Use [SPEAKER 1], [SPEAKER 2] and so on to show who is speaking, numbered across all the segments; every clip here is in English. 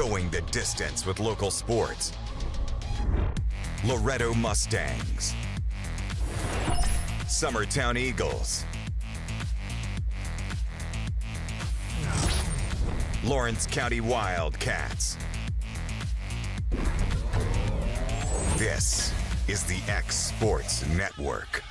[SPEAKER 1] going the distance with local sports. Loretto Mustangs, Summertown Eagles, Lawrence County Wildcats. This is the X Sports Network.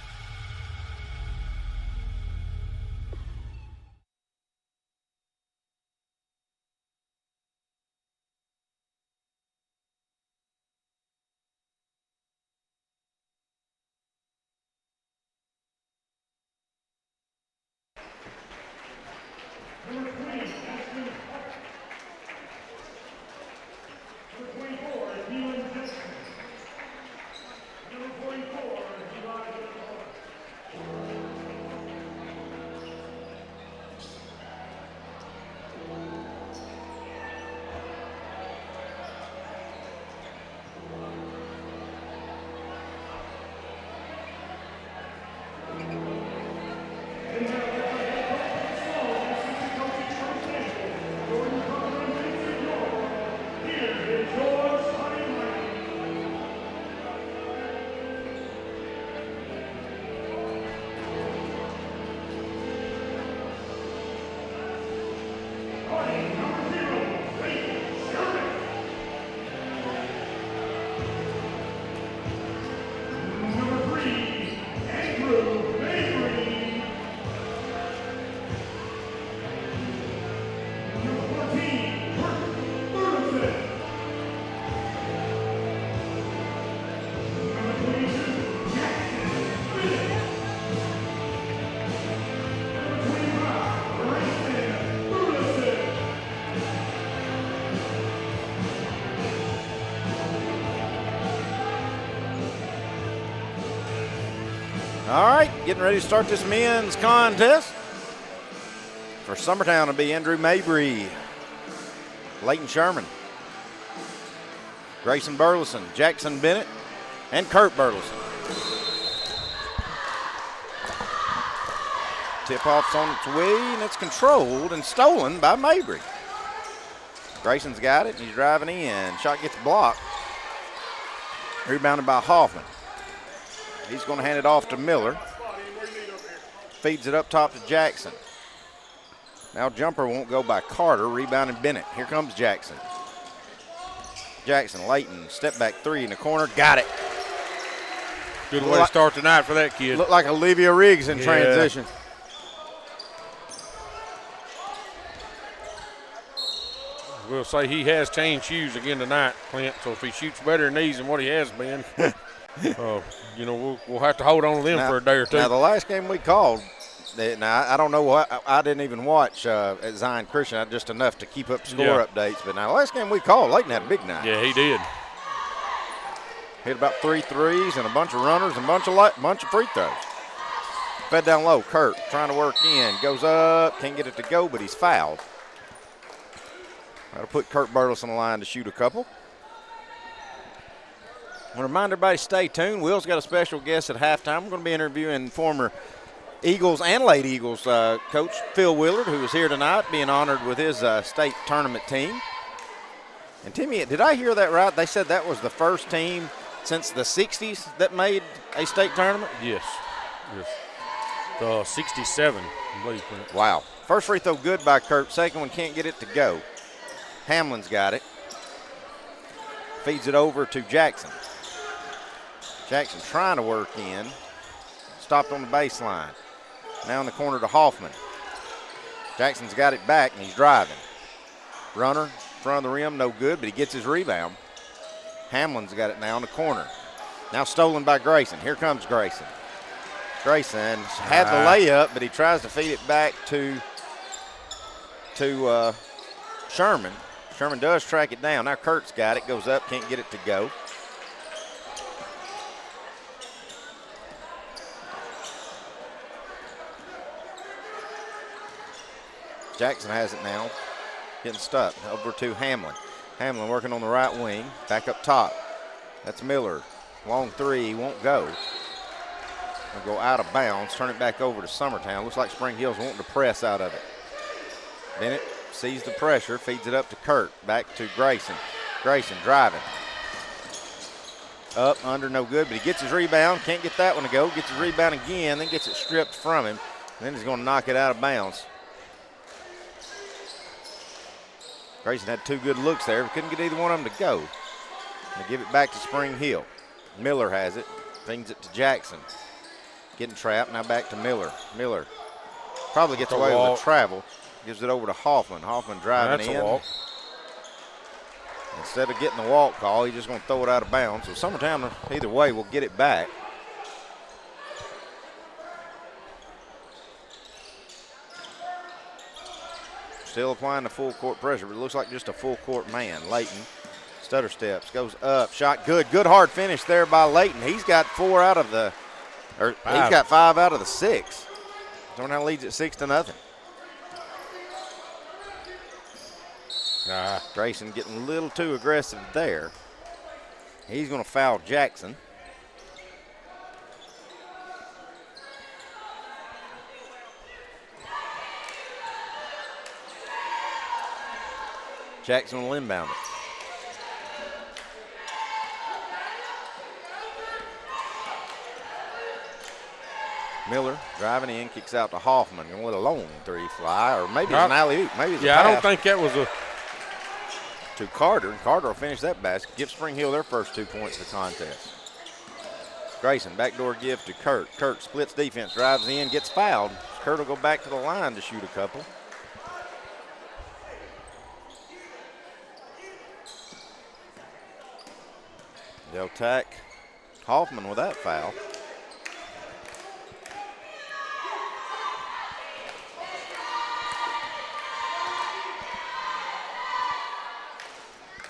[SPEAKER 2] All right, getting ready to start this men's contest. For Summertown, it'll be Andrew Mabry, Leighton Sherman, Grayson Burleson, Jackson Bennett, and Kurt Burleson. Tip-off's on its way, and it's controlled and stolen by Mabry. Grayson's got it, and he's driving in. Shot gets blocked. Rebounded by Hoffman. He's going to hand it off to Miller. Feeds it up top to Jackson. Now jumper won't go by Carter. Rebounding Bennett. Here comes Jackson. Jackson, Leighton, step back three in the corner. Got it.
[SPEAKER 3] Good way to start the night for that kid.
[SPEAKER 2] Looked like Olivia Riggs in transition.
[SPEAKER 3] We'll say he has changed shoes again tonight, Clint. So if he shoots better than these than what he has been, we'll have to hold on to them for a day or two.
[SPEAKER 2] Now, the last game we called, now I don't know what, I didn't even watch at Zion Christian, just enough to keep up score updates. But now, the last game we called, Leighton had a big night.
[SPEAKER 3] Yeah, he did.
[SPEAKER 2] Hit about 3 threes and a bunch of runners and a bunch of free throws. Fed down low, Kurt trying to work in, goes up, can't get it to go, but he's fouled. That'll put Kurt Burleson on the line to shoot a couple. I want to remind everybody to stay tuned. Will's got a special guest at halftime. We're going to be interviewing former Eagles and Lady Eagles coach Phil Willard, who is here tonight, being honored with his state tournament team. And Timmy, did I hear that right? They said that was the first team since the 60s that made a state tournament?
[SPEAKER 3] Yes. 67, I believe.
[SPEAKER 2] Wow. First free throw good by Kurt. Second one can't get it to go. Hamlin's got it. Feeds it over to Jackson. Jackson trying to work in. Stopped on the baseline. Now in the corner to Hoffman. Jackson's got it back and he's driving. Runner, front of the rim, no good, but he gets his rebound. Hamlin's got it now in the corner. Now stolen by Grayson. Here comes Grayson. Grayson had the layup, but he tries to feed it back to Sherman. Sherman does track it down. Now Kurt's got it, goes up, can't get it to go. Jackson has it now, getting stuck. Over to Hamlin. Hamlin working on the right wing, back up top. That's Miller. Long three, he won't go. He'll go out of bounds, turn it back over to Summertown. Looks like Spring Hill's wanting to press out of it. Bennett sees the pressure, feeds it up to Kurt. Back to Grayson. Grayson driving. Up, under, no good, but he gets his rebound. Can't get that one to go. Gets his rebound again, then gets it stripped from him. Then he's going to knock it out of bounds. Grayson had 2 good looks there, but couldn't get either one of them to go. They give it back to Spring Hill. Miller has it. Brings it to Jackson. Getting trapped. Now back to Miller. Miller probably gets away with the travel. Gives it over to Hoffman. Hoffman driving in.
[SPEAKER 3] That's a walk.
[SPEAKER 2] Instead of getting the walk call, he's just going to throw it out of bounds. So Summertown, either way, will get it back. Still applying the full court pressure, but it looks like just a full court man. Layton, stutter steps, goes up, shot good. Good hard finish there by Layton. He's got 4 out of the, or he's got 5 out of the 6. Summertown leads at 6-0. Grayson getting a little too aggressive there. He's going to foul Jackson. Jackson will inbound it. Miller driving in, kicks out to Hoffman. Going to let a long 3 fly, or maybe it's an alley-oop. Maybe it's a pass.
[SPEAKER 3] I don't think that was a.
[SPEAKER 2] To Carter, and Carter will finish that basket. Give Spring Hill their first 2 points of the contest. Grayson, backdoor give to Kurt. Kurt splits defense, drives in, gets fouled. Kurt will go back to the line to shoot a couple. They'll attack Hoffman with that foul.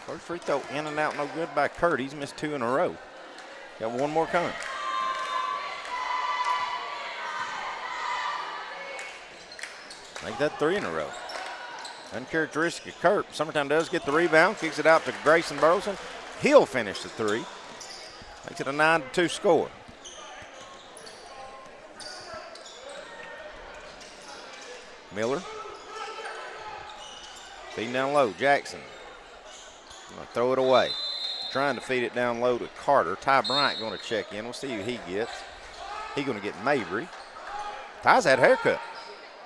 [SPEAKER 2] First free throw in and out, no good by Kurt. He's missed 2 in a row. Got 1 more coming. Make that 3 in a row. Uncharacteristic of Kurt. Summertown does get the rebound, kicks it out to Grayson Burleson. He'll finish the 3. Makes it a 9-2 score. Miller. Feeding down low, Jackson. Gonna throw it away. Trying to feed it down low to Carter. Ty Bryant going to check in. We'll see who he gets. He's going to get Mabry. Ty's had a haircut.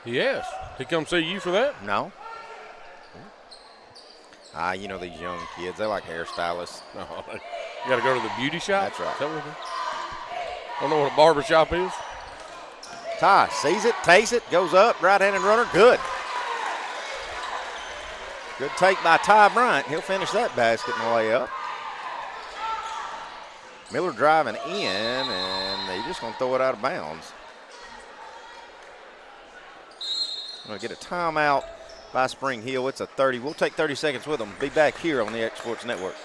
[SPEAKER 3] Yes. He come see you for that?
[SPEAKER 2] No. You know these young kids, they like hairstylists.
[SPEAKER 3] No, you got to go to the beauty shop?
[SPEAKER 2] That's right.
[SPEAKER 3] Don't know what a barber shop is?
[SPEAKER 2] Ty sees it, takes it, goes up, right-handed runner, good. Good take by Ty Bryant. He'll finish that basket in the layup. Miller driving in, and they're just going to throw it out of bounds. Going to get a timeout by Spring Hill. It's a 30. We'll take 30 seconds with them. Be back here on the X Sports Network.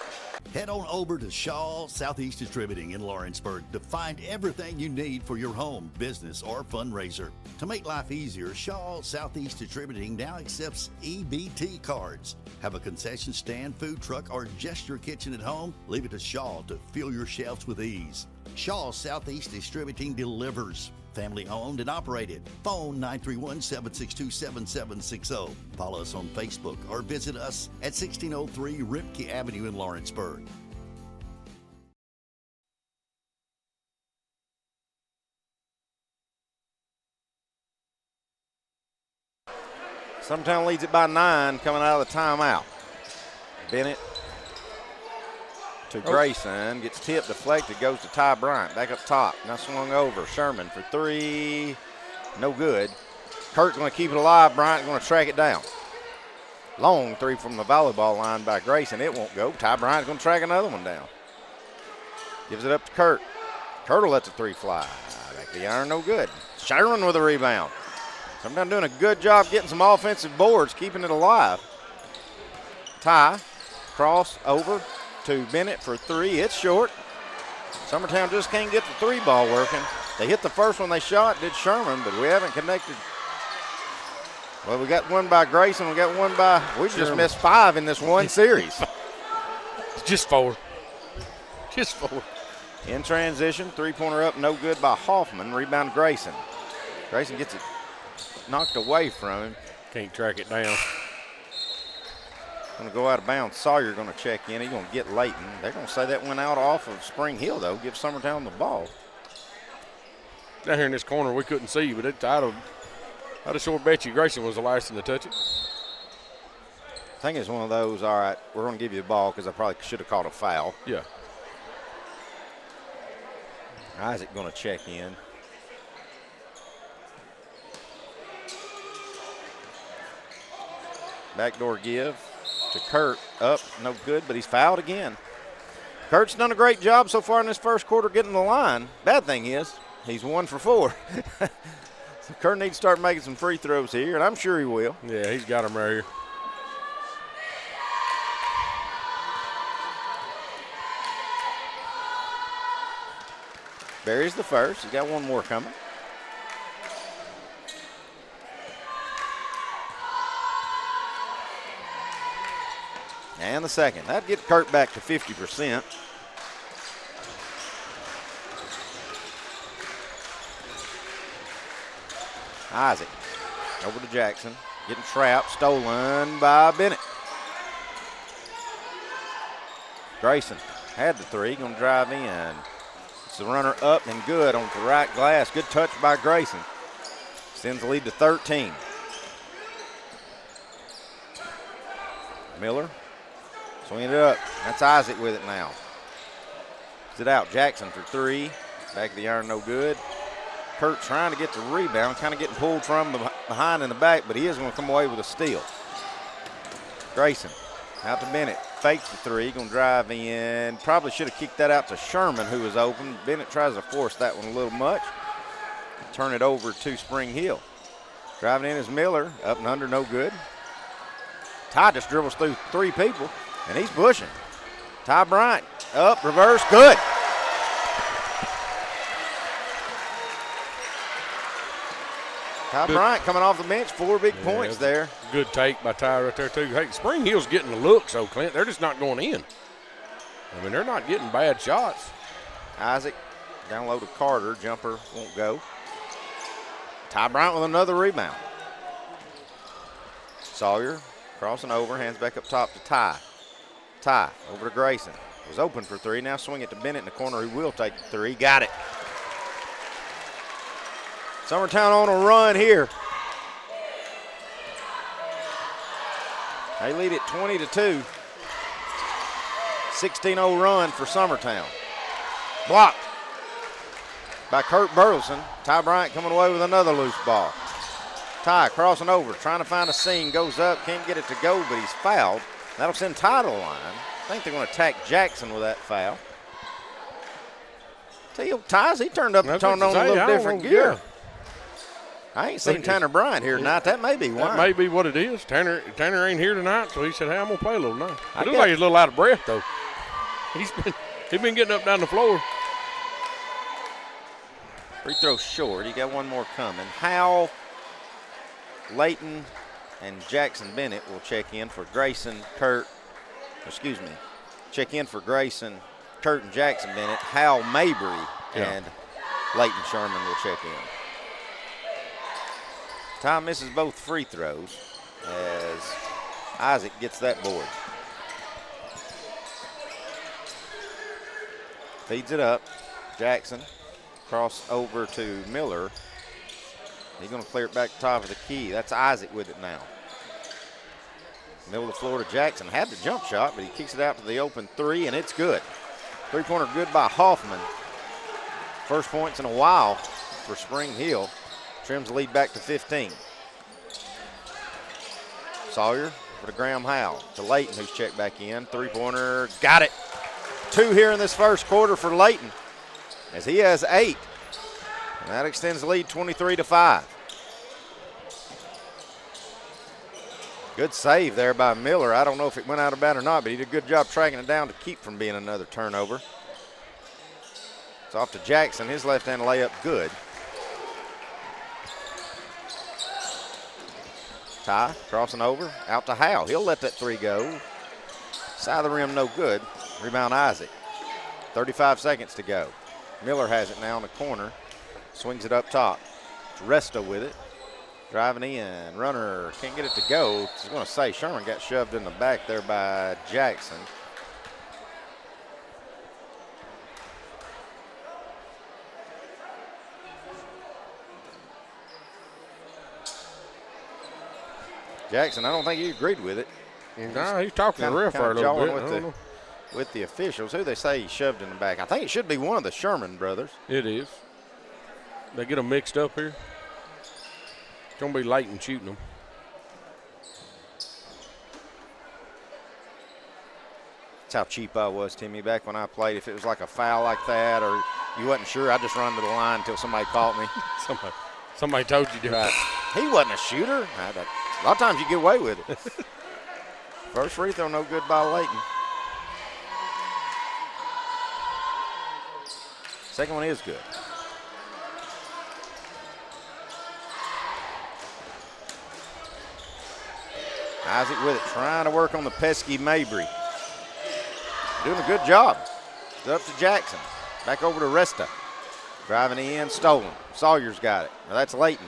[SPEAKER 4] Head on over to Shaw Southeast Distributing in Lawrenceburg to find everything you need for your home, business, or fundraiser. To make life easier, Shaw Southeast Distributing now accepts EBT cards. Have a concession stand, food truck, or just your kitchen at home? Leave it to Shaw to fill your shelves with ease. Shaw Southeast Distributing delivers. Family owned and operated. Phone 931-762-7760. Follow us on Facebook or visit us at 1603 Ripke Avenue in Lawrenceburg.
[SPEAKER 2] Summertown leads it by 9 coming out of the timeout. Bennett to Grayson, gets tipped, deflected, goes to Ty Bryant, back up top. Now swung over, Sherman for 3, no good. Kurt's going to keep it alive, Bryant going to track it down. Long 3 from the volleyball line by Grayson, it won't go. Ty Bryant's going to track another one down. Gives it up to Kurt. Kurt will let the 3 fly. Back to the iron, no good. Sherman with a rebound. Summertown doing a good job getting some offensive boards, keeping it alive. Ty, cross over to Bennett for 3. It's short. Summertown just can't get the 3 ball working. They hit the first one they shot, did Sherman, but we haven't connected. Well, we got one by Grayson. We got one by, we just missed 5 in this one series.
[SPEAKER 3] Just 4. Just 4.
[SPEAKER 2] In transition, 3-pointer up, no good by Hoffman. Rebound Grayson. Grayson gets it knocked away from him.
[SPEAKER 3] Can't track it down.
[SPEAKER 2] Going to go out of bounds. Sawyer going to check in. He's going to get Layton. They're going to say that went out off of Spring Hill, though. Give Summertown the ball.
[SPEAKER 3] Down here in this corner, we couldn't see, but I'd have sure bet you Grayson was the last one to touch it.
[SPEAKER 2] I think it's one of those, all right, we're going to give you the ball because I probably should have called a foul.
[SPEAKER 3] Yeah.
[SPEAKER 2] Isaac going to check in. Backdoor give to Kurt. Up, no good, but he's fouled again. Kurt's done a great job so far in this first quarter getting the line. Bad thing is, he's 1 for 4. So Kurt needs to start making some free throws here, and I'm sure he will.
[SPEAKER 3] Yeah, he's got him right here.
[SPEAKER 2] Buries the first. He's got one more coming. And the second. That'd get Kurt back to 50%. Isaac over to Jackson. Getting trapped. Stolen by Bennett. Grayson had the three. Going to drive in. It's the runner up and good on the right glass. Good touch by Grayson. Sends the lead to 13. Miller. Swinging it up. That's Isaac with it now. Gets it out. Jackson for three. Back of the iron, no good. Kurt trying to get the rebound, kind of getting pulled from behind in the back, but he is going to come away with a steal. Grayson out to Bennett. Fakes the three. Going to drive in. Probably should have kicked that out to Sherman, who was open. Bennett tries to force that one a little much. Turn it over to Spring Hill. Driving in is Miller. Up and under, no good. Ty just dribbles through three people. And he's pushing. Ty Bryant up, reverse, good. Ty Bryant coming off the bench, 4 big points there.
[SPEAKER 3] Good take by Ty right there, too. Hey, Spring Hill's getting the look, so Clint, they're just not going in. I mean, they're not getting bad shots.
[SPEAKER 2] Isaac down low to Carter. Jumper won't go. Ty Bryant with another rebound. Sawyer crossing over, hands back up top to Ty. Ty over to Grayson. Was open for three. Now swing it to Bennett in the corner, who will take the three. Got it. Summertown on a run here. They lead it 20-2. 16-0 run for Summertown. Blocked by Kurt Burleson. Ty Bryant coming away with another loose ball. Ty crossing over, trying to find a seam, goes up, can't get it to go, but he's fouled. That'll send Ty to the line. I think they're going to attack Jackson with that foul. Tell you, Ty's, he turned on a little different gear. I ain't seen Tanner Bryant here tonight. That may be why.
[SPEAKER 3] That may be what it is. Tanner ain't here tonight, so he said, hey, I'm going to play a little now. It looks like he's a little out of breath, though. He's been getting up down the floor.
[SPEAKER 2] Free throw short. He got one more coming. Howell, Layton, and Jackson Bennett will check in for Grayson, check in for Grayson, Kurt, and Jackson Bennett. Hal Mabry and Layton Sherman will check in. Ty misses both free throws as Isaac gets that board. Feeds it up. Jackson cross over to Miller. He's going to clear it back to top of the key. That's Isaac with it now. Middle of the floor to Jackson. Had the jump shot, but he kicks it out to the open three, and it's good. Three-pointer good by Hoffman. First points in a while for Spring Hill. Trims the lead back to 15. Sawyer for the Graham Howell. To Layton, who's checked back in. Three-pointer, got it. 2 here in this first quarter for Layton, as he has 8. And that extends the lead 23-5. Good save there by Miller. I don't know if it went out of bounds or not, but he did a good job tracking it down to keep from being another turnover. It's off to Jackson. His left-hand layup good. Ty crossing over, out to Howell. He'll let that three go. Side of the rim, no good. Rebound Isaac. 35 seconds to go. Miller has it now in the corner. Swings it up top. It's Resto with it. Driving in, runner can't get it to go. I was going to say Sherman got shoved in the back there by Jackson. Jackson, I don't think he agreed with it.
[SPEAKER 3] No, he's talking to the ref for a little bit.
[SPEAKER 2] With the officials. Who they say he shoved in the back? I think it should be one of the Sherman brothers.
[SPEAKER 3] It is. They get them mixed up here. It's going to be Leighton shooting them.
[SPEAKER 2] That's how cheap I was, Timmy, back when I played. If it was like a foul like that or you wasn't sure, I'd just run to the line until somebody caught me.
[SPEAKER 3] Somebody told you to.
[SPEAKER 2] Right. He wasn't a shooter. A lot of times you get away with it. First free throw, no good by Leighton. Second one is good. Isaac with it, trying to work on the pesky Mabry. Doing a good job. It's up to Jackson. Back over to Resta. Driving in, stolen. Sawyer's got it. Now that's Leighton.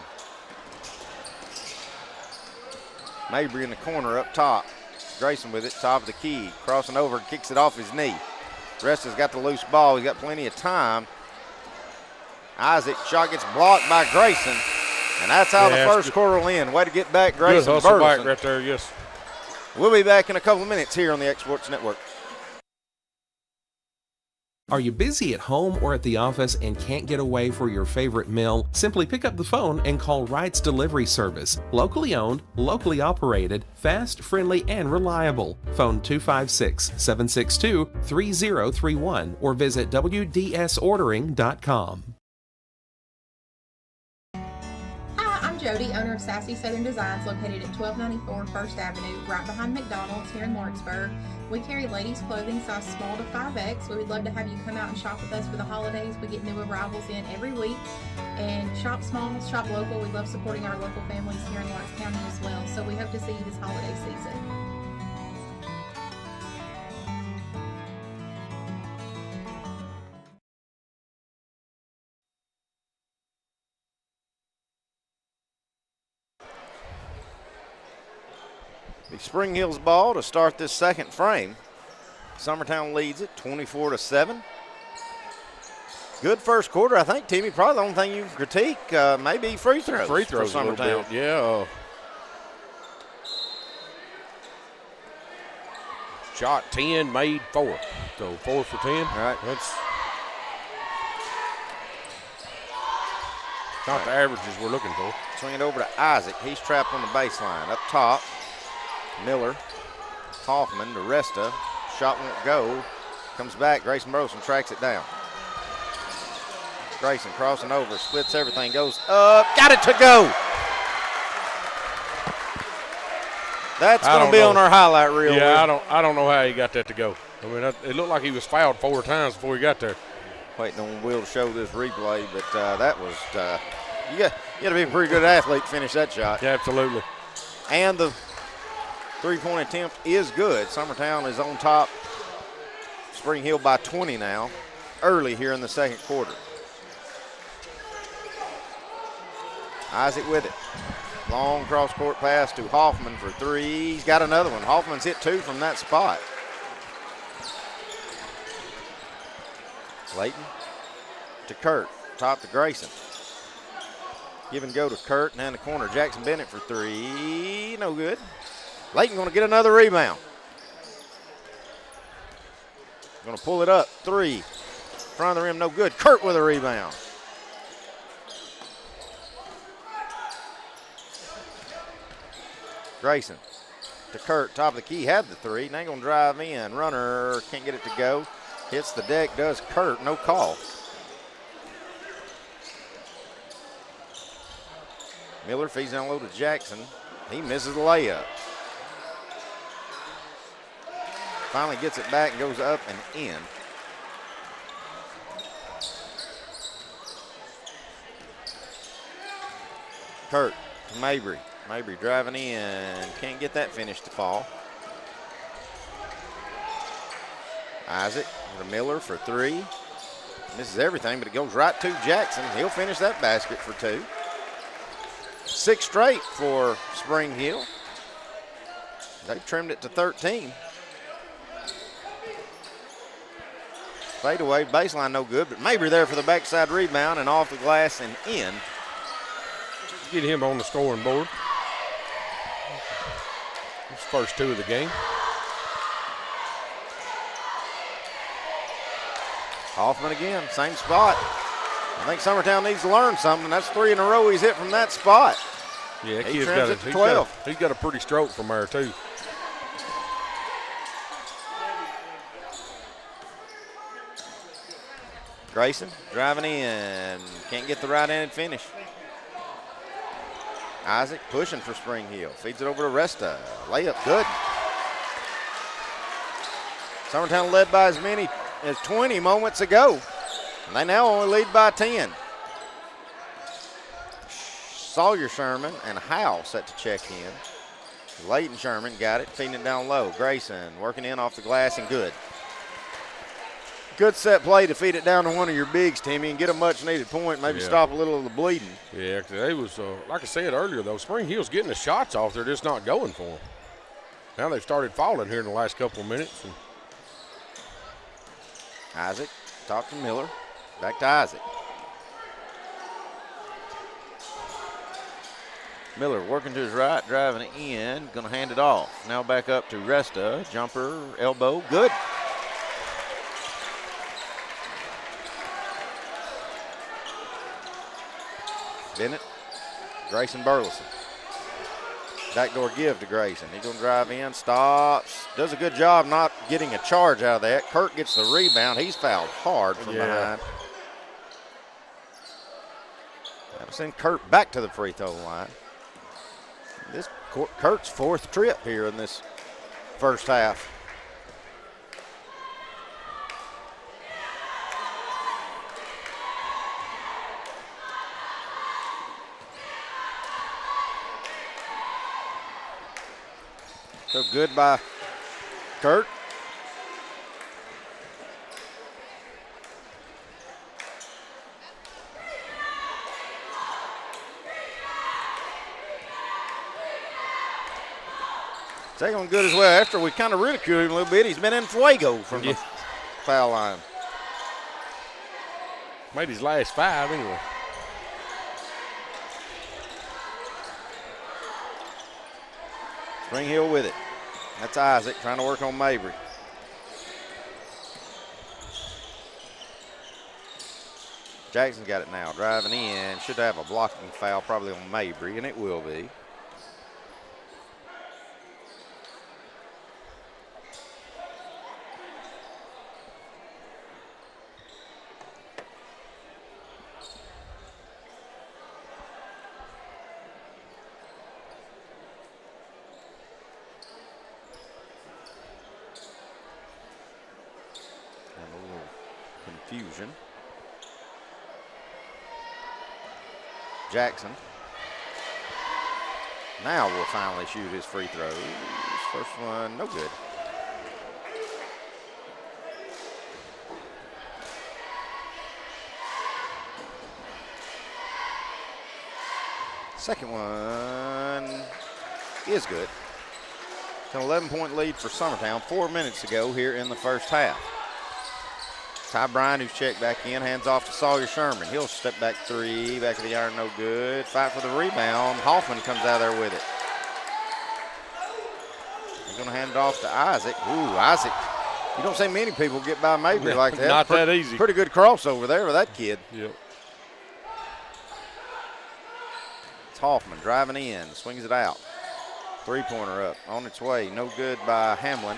[SPEAKER 2] Mabry in the corner up top. Grayson with it, top of the key. Crossing over, kicks it off his knee. Resta's got the loose ball. He's got plenty of time. Isaac, shot gets blocked by Grayson. And that's how the first quarter will end. Way to get back, Grayson.
[SPEAKER 3] Good hustle back right there, yes.
[SPEAKER 2] We'll be back in a couple of minutes here on the X Sports Network.
[SPEAKER 5] Are you busy at home or at the office and can't get away for your favorite meal? Simply pick up the phone and call Wright's Delivery Service. Locally owned, locally operated, fast, friendly, and reliable. Phone 256-762-3031 or visit WDSordering.com.
[SPEAKER 6] I'm Jody, owner of Sassy Southern Designs, located at 1294 First Avenue, right behind McDonald's here in Lawrenceburg. We carry ladies' clothing size small to 5X. We would love to have you come out and shop with us for the holidays. We get new arrivals in every week. And shop small, shop local. We love supporting our local families here in Lawrence County as well. So we hope to see you this holiday season.
[SPEAKER 2] The Spring Hills ball to start this second frame. Summertown leads it 24-7. Good first quarter, I think, Timmy. Probably the only thing you can critique, maybe free throws.
[SPEAKER 3] Free throws
[SPEAKER 2] for Summertown.
[SPEAKER 3] Yeah. Shot 10, made 4. So 4 for 10.
[SPEAKER 2] All right.
[SPEAKER 3] That's not the averages we're looking for.
[SPEAKER 2] Swing it over to Isaac. He's trapped on the baseline. Up top, Miller, Hoffman to Resta. Shot won't go. Comes back. Grayson Burleson tracks it down. Grayson crossing over, splits everything, goes up, got it to go. That's going to be on our highlight reel.
[SPEAKER 3] Yeah, I don't know how he got that to go. I mean, it looked like he was fouled 4 times before he got there.
[SPEAKER 2] Waiting on Will to show this replay, but that was you got to be a pretty good athlete to finish that shot.
[SPEAKER 3] Yeah, absolutely.
[SPEAKER 2] And the three-point attempt is good. Summertown is on top. Spring Hill by 20 now, early here in the second quarter. Isaac with it. Long cross-court pass to Hoffman for 3. He's got another one. Hoffman's hit 2 from that spot. Leighton to Kurt. Top to Grayson. Give and go to Kurt. And in the corner, Jackson Bennett for 3. No good. Leighton going to get another rebound. Going to pull it up. 3. Front of the rim, no good. Kurt with a rebound. Grayson to Kurt, top of the key, had the 3. Now going to drive in. Runner can't get it to go. Hits the deck, does Kurt, no call. Miller feeds down low to Jackson. He misses the layup. Finally gets it back and goes up and in. Kurt to Mabry. Mabry driving in, can't get that finish to fall. Isaac to Miller for 3. Misses everything, but it goes right to Jackson. He'll finish that basket for 2. 6 straight for Spring Hill. They've trimmed it to 13. Fadeaway, baseline no good, but Mabry there for the backside rebound and off the glass and in.
[SPEAKER 3] Get him on the scoring board. His first 2 of the game.
[SPEAKER 2] Hoffman again, same spot. I think Summertown needs to learn something. That's 3 in a row he's hit from that spot.
[SPEAKER 3] Yeah, that
[SPEAKER 2] He
[SPEAKER 3] kid's
[SPEAKER 2] trims
[SPEAKER 3] got
[SPEAKER 2] it to 12.
[SPEAKER 3] he's got a pretty stroke from there, too.
[SPEAKER 2] Grayson driving in, can't get the right-handed finish. Isaac pushing for Spring Hill, feeds it over to Resta. Layup good. Summertown led by as many as 20 moments ago. And they now only lead by 10. Sawyer Sherman and Howell set to check in. Leighton Sherman got it, feeding it down low. Grayson working in off the glass and good. Good set play to feed it down to one of your bigs, Timmy, and get a much-needed point, maybe stop a little of the bleeding.
[SPEAKER 3] Yeah, 'cause they was, like I said earlier, though, Spring Hill's getting the shots off. They're just not going for them. Now they've started falling here in the last couple of minutes. And
[SPEAKER 2] Isaac, talk to Miller. Back to Isaac. Miller working to his right, driving it in, going to hand it off. Now back up to Resta. Jumper, elbow, good. Bennett, Grayson Burleson. Backdoor give to Grayson. He's going to drive in, stops. Does a good job not getting a charge out of that. Kirk gets the rebound. He's fouled hard from behind. That'll send Kurt back to the free throw line. This Kurt's 4th trip here in this first half. So good by Kurt. Second one good as well. After we kind of ridiculed him a little bit, he's been in fuego from the foul line.
[SPEAKER 3] made his last 5 anyway.
[SPEAKER 2] Spring Hill with it. That's Isaac trying to work on Mabry. Jackson's got it now, driving in. Should have a blocking foul probably on Mabry, and it will be. Confusion. Jackson now will finally shoot his free throws. First one, no good. Second one is good. It's an 11-point lead for Summertown 4 minutes ago here in the first half. Ty Bryan, who's checked back in, hands off to Sawyer Sherman. He'll step back three, back of the iron, no good. Fight for the rebound. Hoffman comes out there with it. He's going to hand it off to Isaac. Ooh, Isaac. You don't see many people get by Mabry like that.
[SPEAKER 3] Not that easy.
[SPEAKER 2] Pretty good crossover there with that kid.
[SPEAKER 3] Yep.
[SPEAKER 2] It's Hoffman driving in, swings it out. Three-pointer up, on its way. No good by Hamlin.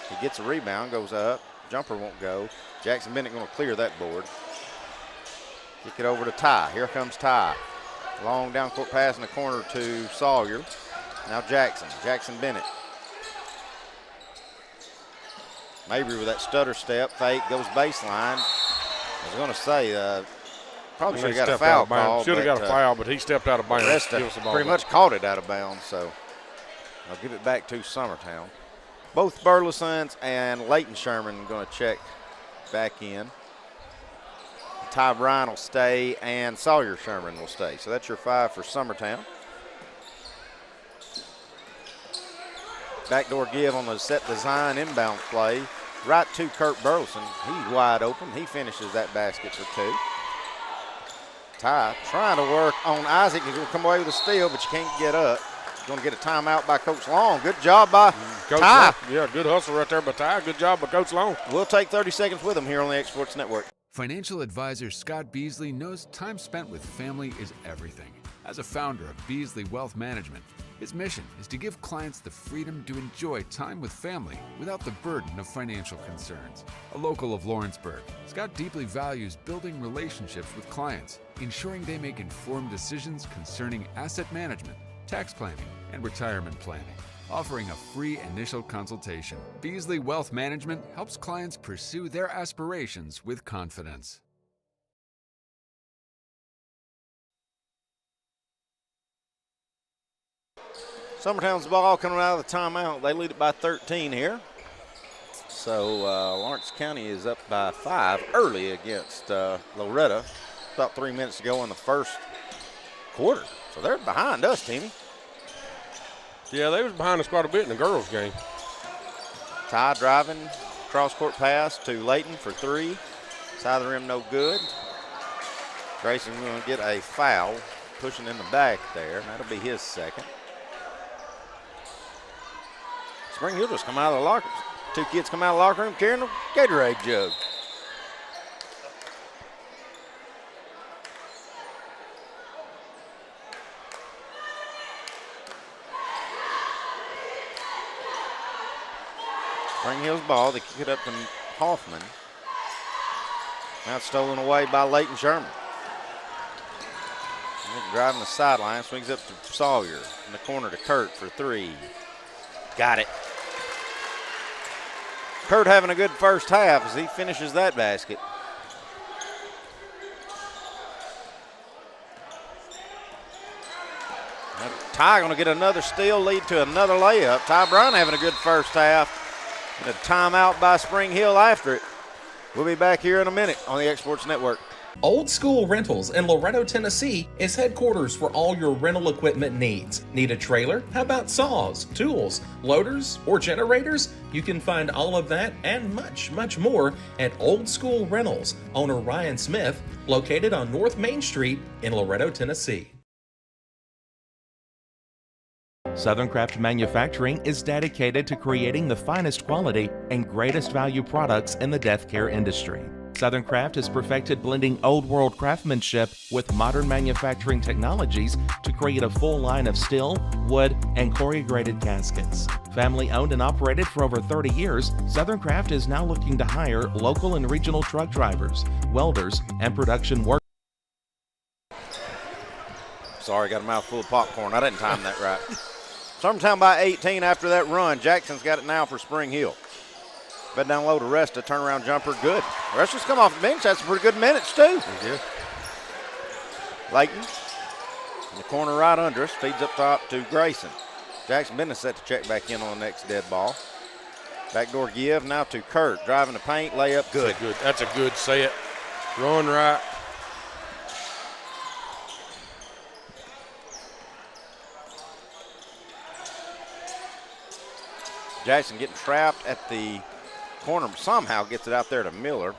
[SPEAKER 2] He gets a rebound, goes up. Jumper won't go. Jackson Bennett going to clear that board. Kick it over to Ty. Here comes Ty. Long down court pass in the corner to Sawyer. Now Jackson. Jackson Bennett. Mabry with that stutter step. Fake goes baseline. I was going to say, probably should have got a foul call.
[SPEAKER 3] Should have got a foul, but he stepped out of bounds.
[SPEAKER 2] Pretty much caught it out of bounds, so I'll give it back to Summertown. Both Burlesons and Leighton Sherman going to check back in. Ty Bryan will stay, and Sawyer Sherman will stay. So that's your 5 for Summertown. Backdoor give on the set design inbound play. Right to Kurt Burleson. He's wide open. He finishes that basket for 2. Ty trying to work on Isaac. He's going to come away with a steal, but you can't get up. He's going to get a timeout by Coach Long. Good job by
[SPEAKER 3] Coach
[SPEAKER 2] Ty.
[SPEAKER 3] Long. Yeah, good hustle right there by Ty. Good job by Coach Long.
[SPEAKER 2] We'll take 30 seconds with him here on the X Sports Network.
[SPEAKER 7] Financial advisor Scott Beasley knows time spent with family is everything. As a founder of Beasley Wealth Management, his mission is to give clients the freedom to enjoy time with family without the burden of financial concerns. A local of Lawrenceburg, Scott deeply values building relationships with clients, ensuring they make informed decisions concerning asset management, tax planning, and retirement planning. Offering a free initial consultation, Beasley Wealth Management helps clients pursue their aspirations with confidence.
[SPEAKER 2] Summertown's ball coming out of the timeout. They lead it by 13 here. So Lawrence County is up by 5 early against Loretta. About 3 minutes to go in the first quarter. So they're behind us, Timmy.
[SPEAKER 3] Yeah, they was behind us quite a bit in the girls' game.
[SPEAKER 2] Ty driving, cross-court pass to Layton for 3. Side of the rim, no good. Grayson's going to get a foul, pushing in the back there. That'll be his second. Spring Hill just come out of the locker. 2 kids come out of the locker room carrying a Gatorade jug. Spring Hill's ball. They kick it up to Hoffman. Now it's stolen away by Leighton Sherman. Driving the sideline, swings up to Sawyer. In the corner to Kurt for 3. Got it. Kurt having a good first half as he finishes that basket. Now, Ty going to get another steal, lead to another layup. Ty Brown having a good first half. And a timeout by Spring Hill after it. We'll be back here in a minute on the X Sports Network.
[SPEAKER 5] Old School Rentals in Loretto, Tennessee is headquarters for all your rental equipment needs. Need a trailer? How about saws, tools, loaders, or generators? You can find all of that and much, much more at Old School Rentals. Owner Ryan Smith, located on North Main Street in Loretto, Tennessee. Southern Craft Manufacturing is dedicated to creating the finest quality and greatest value products in the death care industry. Southern Craft has perfected blending old world craftsmanship with modern manufacturing technologies to create a full line of steel, wood, and corrugated caskets. Family owned and operated for over 30 years, Southern Craft is now looking to hire local and regional truck drivers, welders, and production workers.
[SPEAKER 2] Sorry, got a mouthful of popcorn. I didn't time that right. Summertown by 18 after that run. Jackson's got it now for Spring Hill. Bet down low to Resta, turnaround jumper, good. Resta's come off the bench, had some pretty good minutes too.
[SPEAKER 3] Yeah.
[SPEAKER 2] Layton in the corner right under us, feeds up top to Grayson. Jackson Bennett set to check back in on the next dead ball. Backdoor give now to Kurt, driving the paint, layup, good.
[SPEAKER 3] That's a good set. Run right.
[SPEAKER 2] Jackson getting trapped at the corner, somehow gets it out there to Miller.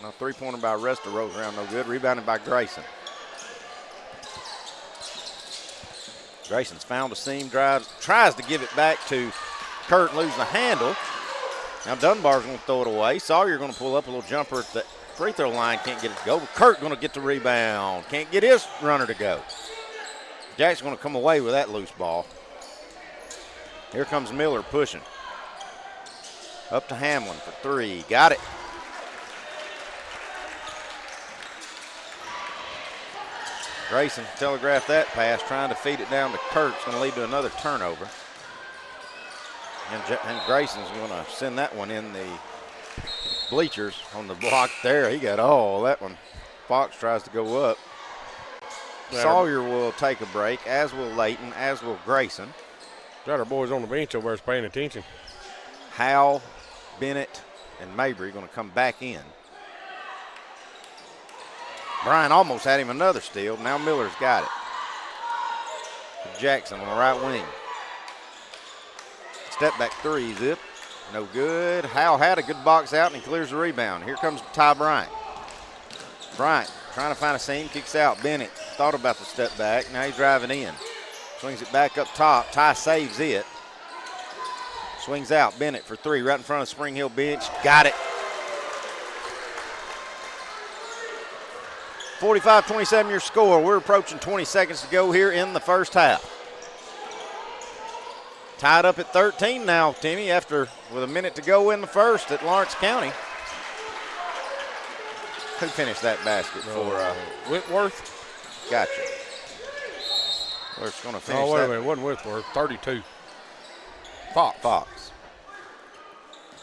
[SPEAKER 2] Now 3-pointer by Resta rolls around no good. Rebounded by Grayson. Grayson's found a seam, drives, tries to give it back to Kurt, lose the handle. Now Dunbar's going to throw it away. Sawyer going to pull up a little jumper at the free throw line, can't get it to go. Kurt going to get the rebound, can't get his runner to go. Jackson's going to come away with that loose ball. Here comes Miller pushing. Up to Hamlin for 3. Got it. Grayson telegraphed that pass, trying to feed it down to Kurt. It's going to lead to another turnover. And Grayson's going to send that one in the bleachers on the block there. He got all that one. Fox tries to go up. Sawyer will take a break, as will Layton, as will Grayson.
[SPEAKER 3] Got our boys on the bench over there is paying attention.
[SPEAKER 2] Howell, Bennett, and Mabry going to come back in. Brian almost had him another steal. Now Miller's got it. Jackson on the right wing. Step back three, zip. No good. Howell had a good box out, and he clears the rebound. Here comes Ty Bryant. Bryant trying to find a seam, kicks out. Bennett thought about the step back. Now he's driving in. Swings it back up top. Ty saves it. Swings out. Bennett for three right in front of the Spring Hill bench. Got it. 45-27 your score. We're approaching 20 seconds to go here in the first half. Tied up at 13 now, Timmy, with a minute to go in the first at Lawrence County. Who finished that basket for
[SPEAKER 3] Whitworth?
[SPEAKER 2] Gotcha. We're going to finish
[SPEAKER 3] Oh, wait
[SPEAKER 2] that.
[SPEAKER 3] a minute. It wasn't Whitworth. 32.
[SPEAKER 2] Fox.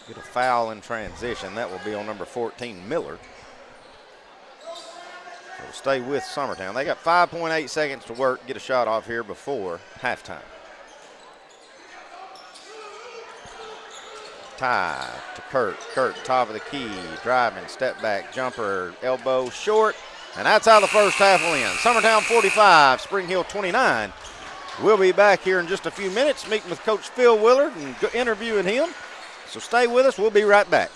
[SPEAKER 2] Get a foul in transition. That will be on number 14, Miller. So we'll stay with Summertown. They got 5.8 seconds to work, get a shot off here before halftime. Ty to Kurt. Kurt, top of the key, driving, step back, jumper, elbow short. And that's how the first half will end. Summertown 45, Spring Hill 29. We'll be back here in just a few minutes, meeting with Coach Phil Willard and interviewing him. So stay with us. We'll be right back.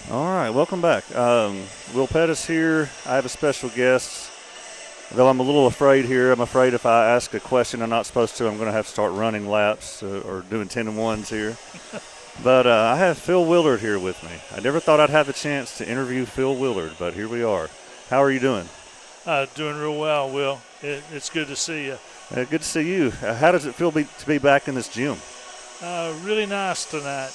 [SPEAKER 8] All right, welcome back. Will Pettis here. I have a special guest. Though I'm a little afraid here. I'm afraid if I ask a question I'm not supposed to, I'm going to have to start running laps or doing 10 and 1s here. But I have Phil Willard here with me. I never thought I'd have a chance to interview Phil Willard, but here we are. How are you doing?
[SPEAKER 9] Doing real well, Will. It's good to see you.
[SPEAKER 8] Good to see you. How does it feel to be back in this gym?
[SPEAKER 9] Really nice tonight.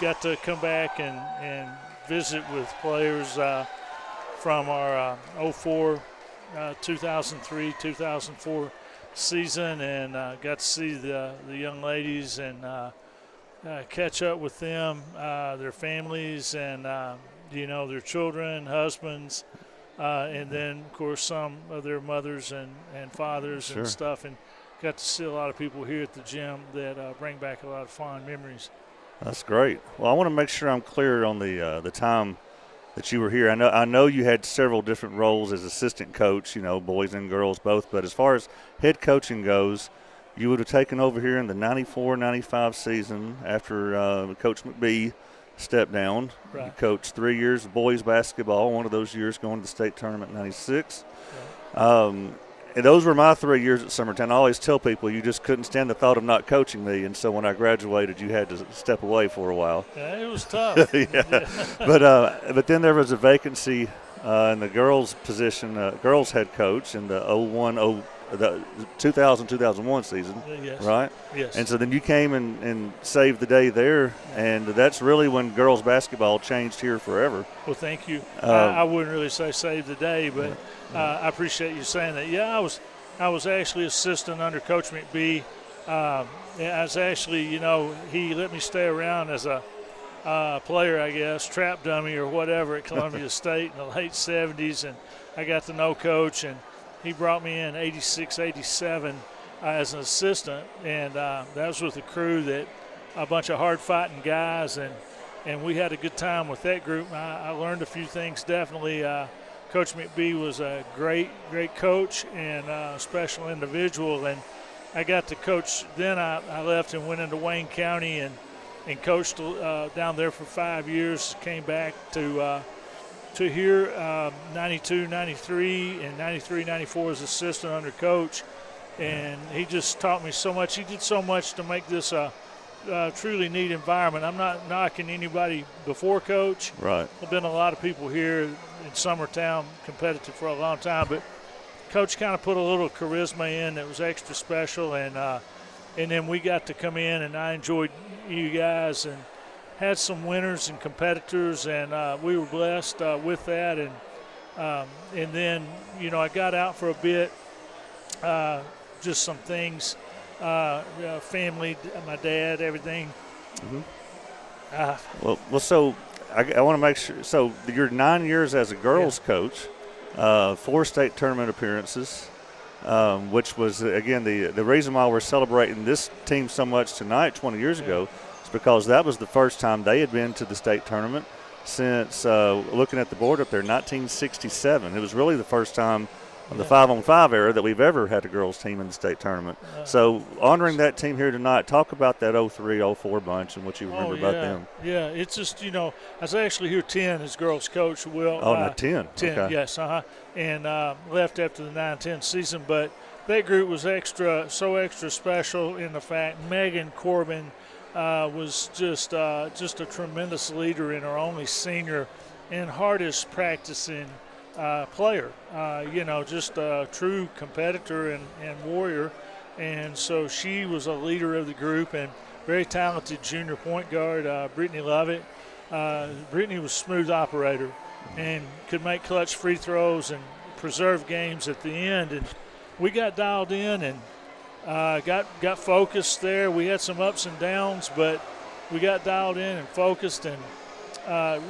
[SPEAKER 9] Got to come back and visit with players from our 2003, 2004 season, and got to see the young ladies and catch up with them, their families, and their children, husbands, and then of course some of their mothers and fathers
[SPEAKER 8] Sure.
[SPEAKER 9] and stuff, and got to see a lot of people here at the gym that bring back a lot of fond memories.
[SPEAKER 8] That's great. Well, I want to make sure I'm clear on the time that you were here. I know you had several different roles as assistant coach, boys and girls both. But as far as head coaching goes, you would have taken over here in the 94-95 season after Coach McBee stepped down.
[SPEAKER 9] Right.
[SPEAKER 8] You coached 3 years of boys basketball, one of those years going to the state tournament in 96. Right. And those were my 3 years at Summertown. I always tell people you just couldn't stand the thought of not coaching me, and so when I graduated, you had to step away for a while.
[SPEAKER 9] Yeah, it was tough.
[SPEAKER 8] Yeah. But then there was a vacancy in the girls' position, girls' head coach in the 2000-2001 season,
[SPEAKER 9] Yes.
[SPEAKER 8] right?
[SPEAKER 9] Yes.
[SPEAKER 8] And so then you came and saved the day there, and that's really when girls' basketball changed here forever.
[SPEAKER 9] Well, thank you. I wouldn't really say save the day, but I appreciate you saying that. Yeah, I was actually assistant under Coach McBee. I was actually, he let me stay around as a player, I guess, trap dummy or whatever at Columbia State in the late 70s, and I got to know Coach, and he brought me in 86, 87 as an assistant, and that was with a crew that a bunch of hard-fighting guys, and we had a good time with that group. I learned a few things, definitely. Coach McBee was a great coach and a special individual, and I got to coach. Then I left and went into Wayne County and coached down there for 5 years, came back to here 92, 93, and 93, 94 as assistant under Coach. And he just taught me so much. He did so much to make this a truly neat environment. I'm not knocking anybody before Coach.
[SPEAKER 8] Right.
[SPEAKER 9] There've been a lot of people here in Summertown competitive for a long time, but Coach kind of put a little charisma in that was extra special, and then we got to come in, and I enjoyed you guys and had some winners and competitors, and we were blessed with that. And then, you know, I got out for a bit, just some things, family, my dad, everything.
[SPEAKER 8] Well, so I want to make sure. So you're 9 years as a girls coach, 4 state tournament appearances, which was, again, the reason why we're celebrating this team so much tonight 20 years ago is because that was the first time they had been to the state tournament since, looking at the board up there, 1967. It was really the first time in the 5-on-5 era that we've ever had a girls team in the state tournament. So honoring that team here tonight, talk about that 03-04 bunch and what you remember about them.
[SPEAKER 9] Yeah, it's just, you know, I was actually here 10 as girls coach. Will.
[SPEAKER 8] Oh, not 10.
[SPEAKER 9] 10,
[SPEAKER 8] okay.
[SPEAKER 9] yes, and left after the 9-10 season. But that group was so extra special in the fact Megan Corbin was just a tremendous leader and our only senior and hardest practicing player, you know, just a true competitor and warrior. And so she was a leader of the group and very talented junior point guard, Brittany Lovett. Brittany was a smooth operator and could make clutch free throws and preserve games at the end. And we got dialed in and got focused there. We had some ups and downs, but we got dialed in and focused and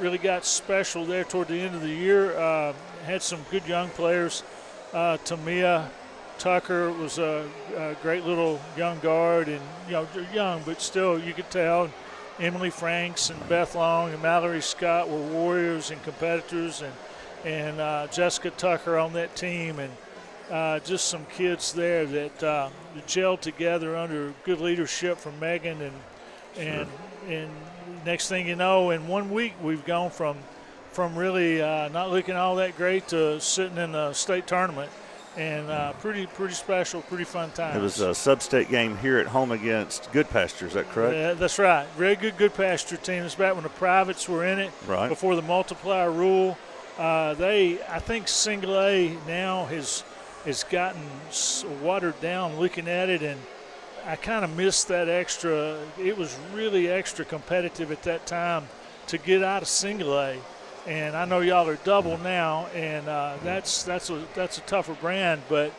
[SPEAKER 9] really got special there toward the end of the year. Had some good young players. Tamia Tucker was a great little young guard, and, you know, young, but still you could tell. Emily Franks and Beth Long and Mallory Scott were warriors and competitors, and Jessica Tucker on that team, and just some kids there that gelled together under good leadership from Megan, and next thing you know, in 1 week we've gone from really not looking all that great to sitting in the state tournament, and pretty special, pretty fun times.
[SPEAKER 8] It was a sub-state game here at home against Good Pasture, is that correct?
[SPEAKER 9] Yeah, that's right. Very good Pasture team. It's back when the privates were in it,
[SPEAKER 8] right
[SPEAKER 9] before the multiplier rule. I think single A now has gotten watered down looking at it, and I kind of missed that extra. It was really extra competitive at that time to get out of single A. And I know y'all are double now, and that's a tougher brand. But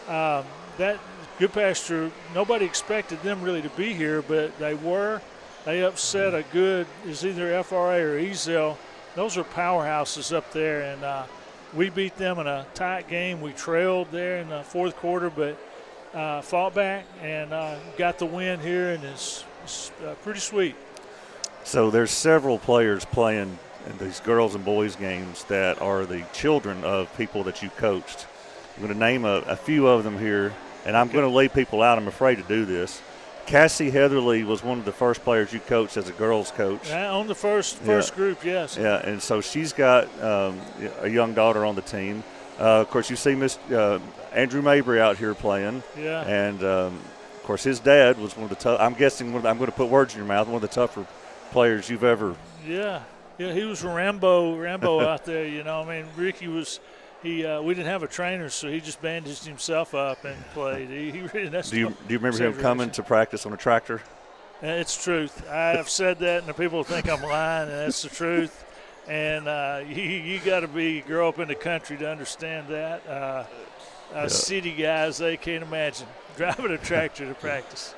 [SPEAKER 9] that Good Pasture, nobody expected them really to be here, but they were. They upset a good, is either FRA or Ezel. Those are powerhouses up there, and we beat them in a tight game. We trailed there in the fourth quarter, but fought back and got the win here, and it's pretty sweet.
[SPEAKER 8] So there's several players playing in these girls and boys games that are the children of people that you coached. I'm going to name a few of them here, and I'm going to leave people out. I'm afraid to do this. Cassie Heatherly was one of the first players you coached as a girls coach.
[SPEAKER 9] Yeah, on the first group, yes.
[SPEAKER 8] Yeah, and so she's got a young daughter on the team. Of course, you see Miss Andrew Mabry out here playing.
[SPEAKER 9] Yeah.
[SPEAKER 8] And, of course, his dad was one of the tough – I'm guessing I'm going to put words in your mouth, one of the tougher players you've ever –
[SPEAKER 9] Yeah, he was Rambo out there, you know. I mean, Ricky was we didn't have a trainer, so he just bandaged himself up and played. He really,
[SPEAKER 8] do you remember him coming to practice on a tractor?
[SPEAKER 9] It's truth. I have said that, and the people think I'm lying, and that's the truth. And you got to grow up in the country to understand that. City guys, they can't imagine driving a tractor to practice.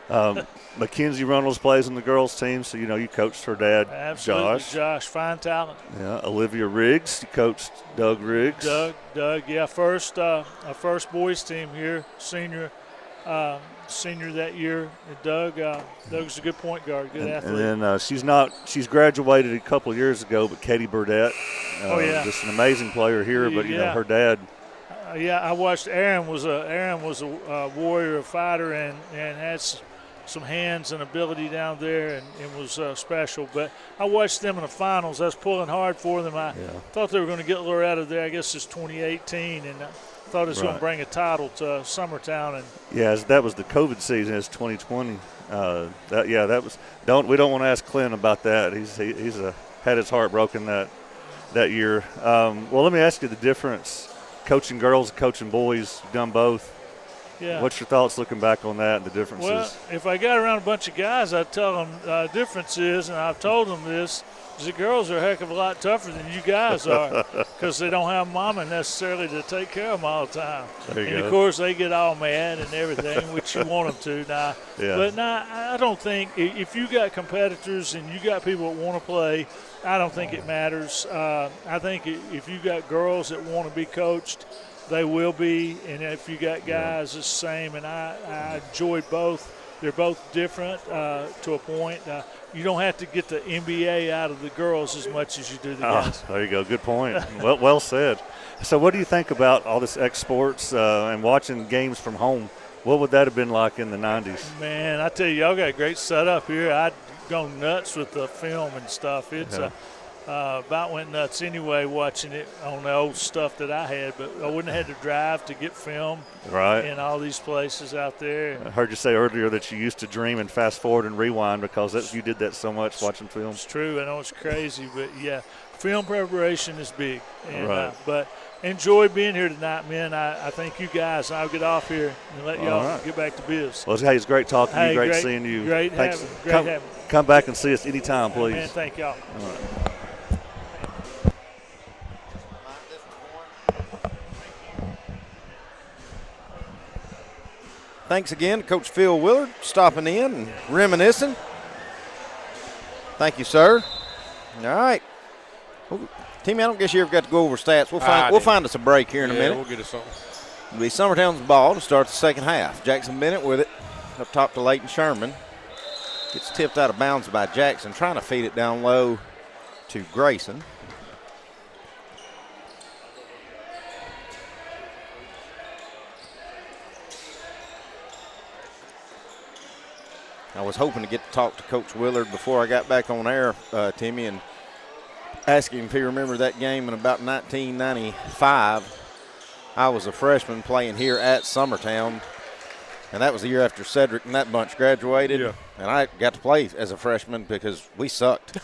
[SPEAKER 8] Mackenzie Runnels plays on the girls' team, so you know you coached her dad,
[SPEAKER 9] Absolutely, Josh, fine talent.
[SPEAKER 8] Yeah, Olivia Riggs, you coached Doug Riggs.
[SPEAKER 9] Doug, yeah, first boys team here, senior that year. And Doug's a good point guard, good athlete.
[SPEAKER 8] And then she's graduated a couple of years ago, but Katie Burdett, just an amazing player here. But you know her dad.
[SPEAKER 9] I watched. Aaron was a warrior, a fighter, and had some hands and ability down there, and was special. But I watched them in the finals. I was pulling hard for them. I thought they were going to get Laura out of there. I guess it's 2018, and I thought it was going to bring a title to Summertown. And
[SPEAKER 8] that was the COVID season. It's 2020. That was we don't want to ask Clint about that. He's had his heart broken that year. Well, let me ask you the difference coaching girls, coaching boys. You've done both.
[SPEAKER 9] Yeah.
[SPEAKER 8] What's your thoughts looking back on that and the differences?
[SPEAKER 9] Well, if I got around a bunch of guys, I'd tell them difference is, and I've told them this, is the girls are a heck of a lot tougher than you guys are because they don't have mama necessarily to take care of them all the time. Of course, they get all mad and everything, which you want them to now.
[SPEAKER 8] Yeah.
[SPEAKER 9] But I don't think if you got competitors and you got people that want to play, I don't think it matters. I think if you got girls that want to be coached, they will be, and if you got guys, it's the same. And I enjoy both. They're both different to a point. You don't have to get the NBA out of the girls as much as you do the guys.
[SPEAKER 8] There you go. Good point. well said. So what do you think about all this X-Sports and watching games from home? What would that have been like in the 90s?
[SPEAKER 9] Man, I tell you, y'all got a great setup here. I'd go nuts with the film and stuff. It's about went nuts anyway watching it on the old stuff that I had, but I wouldn't have had to drive to get film in all these places out there.
[SPEAKER 8] I heard you say earlier that you used to dream and fast forward and rewind because you did that so much watching film.
[SPEAKER 9] It's true. I know it's crazy, but, yeah, film preparation is big. And, but enjoy being here tonight, man. I thank you guys. I'll get off here and let y'all get back to biz.
[SPEAKER 8] Well, hey, it's great talking to you. Great seeing you.
[SPEAKER 9] Great having you.
[SPEAKER 8] Come back and see us anytime, please.
[SPEAKER 9] Man, thank y'all.
[SPEAKER 8] All right.
[SPEAKER 2] Thanks again to Coach Phil Willard stopping in and reminiscing. Thank you, sir. All right. Timmy, I don't guess you ever got to go over stats. We'll find us a break here in a minute.
[SPEAKER 3] We'll get us something.
[SPEAKER 2] It'll be Summertown's ball to start the second half. Jackson Bennett with it up top to Leighton Sherman. Gets tipped out of bounds by Jackson, trying to feed it down low to Grayson. I was hoping to get to talk to Coach Willard before I got back on air, Timmy, and ask him if he remembered that game in about 1995. I was a freshman playing here at Summertown, and that was the year after Cedric and that bunch graduated.
[SPEAKER 3] Yeah.
[SPEAKER 2] And I got to play as a freshman because we sucked.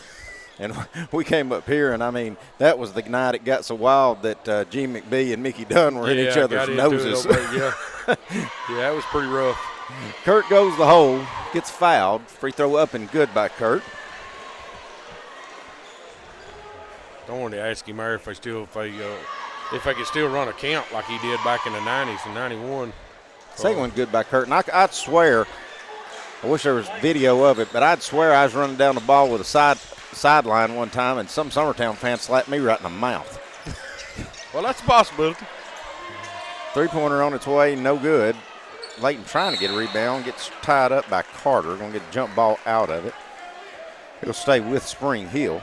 [SPEAKER 2] And we came up here, and, I mean, that was the night it got so wild that G. McBee and Mickey Dunn were in each other's noses.
[SPEAKER 3] Yeah, it was pretty rough.
[SPEAKER 2] Kurt goes the hole, gets fouled. Free throw up and good by Kurt.
[SPEAKER 3] I wanted to ask him if I could still run a count like he did back in the 90s and 91.
[SPEAKER 2] Second one good by Kurt. And I'd swear, I wish there was video of it, but I'd swear I was running down the ball with a sideline one time, and some Summertown fan slapped me right in the mouth.
[SPEAKER 3] Well, that's a possibility.
[SPEAKER 2] Three-pointer on its way, no good. Leighton trying to get a rebound, gets tied up by Carter. Going to get a jump ball out of it. It'll stay with Spring Hill.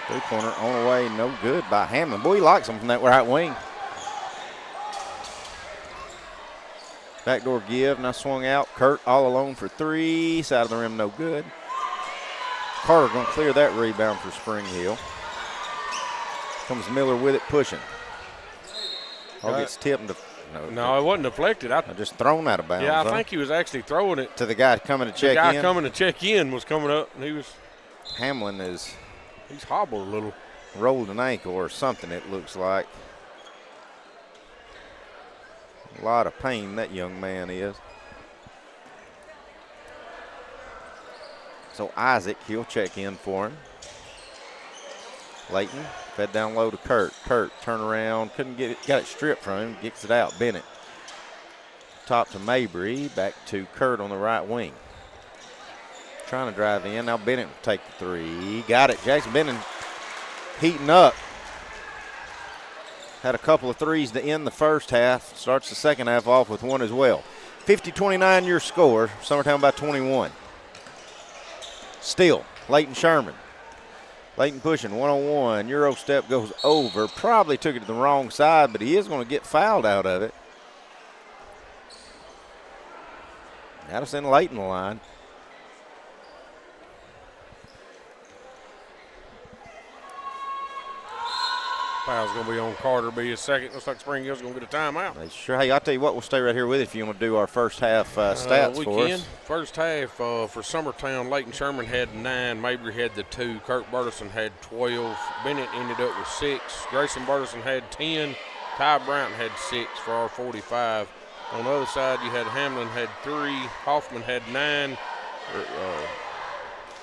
[SPEAKER 2] Three-pointer on the way, no good by Hamlin. Boy, he likes him from that right wing. Backdoor give, now swung out. Kurt all alone for three. Side of the rim, no good. Carter going to clear that rebound for Spring Hill. Comes Miller with it, pushing. Gets tipped.
[SPEAKER 3] No, it wasn't deflected. I
[SPEAKER 2] just thrown out of bounds.
[SPEAKER 3] Yeah, I think he was actually throwing it.
[SPEAKER 2] To the guy coming to check in.
[SPEAKER 3] The guy coming to check in was coming up, and he was.
[SPEAKER 2] Hamlin
[SPEAKER 3] He's hobbled a little.
[SPEAKER 2] Rolled an ankle or something, it looks like. A lot of pain that young man is. So Isaac, he'll check in for him. Leighton fed down low to Kurt. Kurt turn around, couldn't get it, got it stripped from him, gets it out. Bennett. Top to Mabry, back to Kurt on the right wing. Trying to drive in. Now Bennett will take the three. Got it. Jackson Bennett heating up. Had a couple of threes to end the first half. Starts the second half off with one as well. 50-29 your score. Summertown by 21. Still, Leighton Sherman. Leighton pushing one-on-one. Euro step goes over. Probably took it to the wrong side, but he is going to get fouled out of it. Got to send Leighton the line.
[SPEAKER 3] Foul's going to be on Carter, be his second. Looks like Spring Hill's going to get a timeout.
[SPEAKER 2] They sure. Hey, I'll tell you what, we'll stay right here with you if you want to do our first half stats for us.
[SPEAKER 3] First half for Summertown, Leighton Sherman had 9, Mabry had the 2, Kirk Burleson had 12, Bennett ended up with 6, Grayson Burleson had 10, Ty Bryant had 6 for our 45. On the other side, you had Hamlin had 3, Hoffman had 9,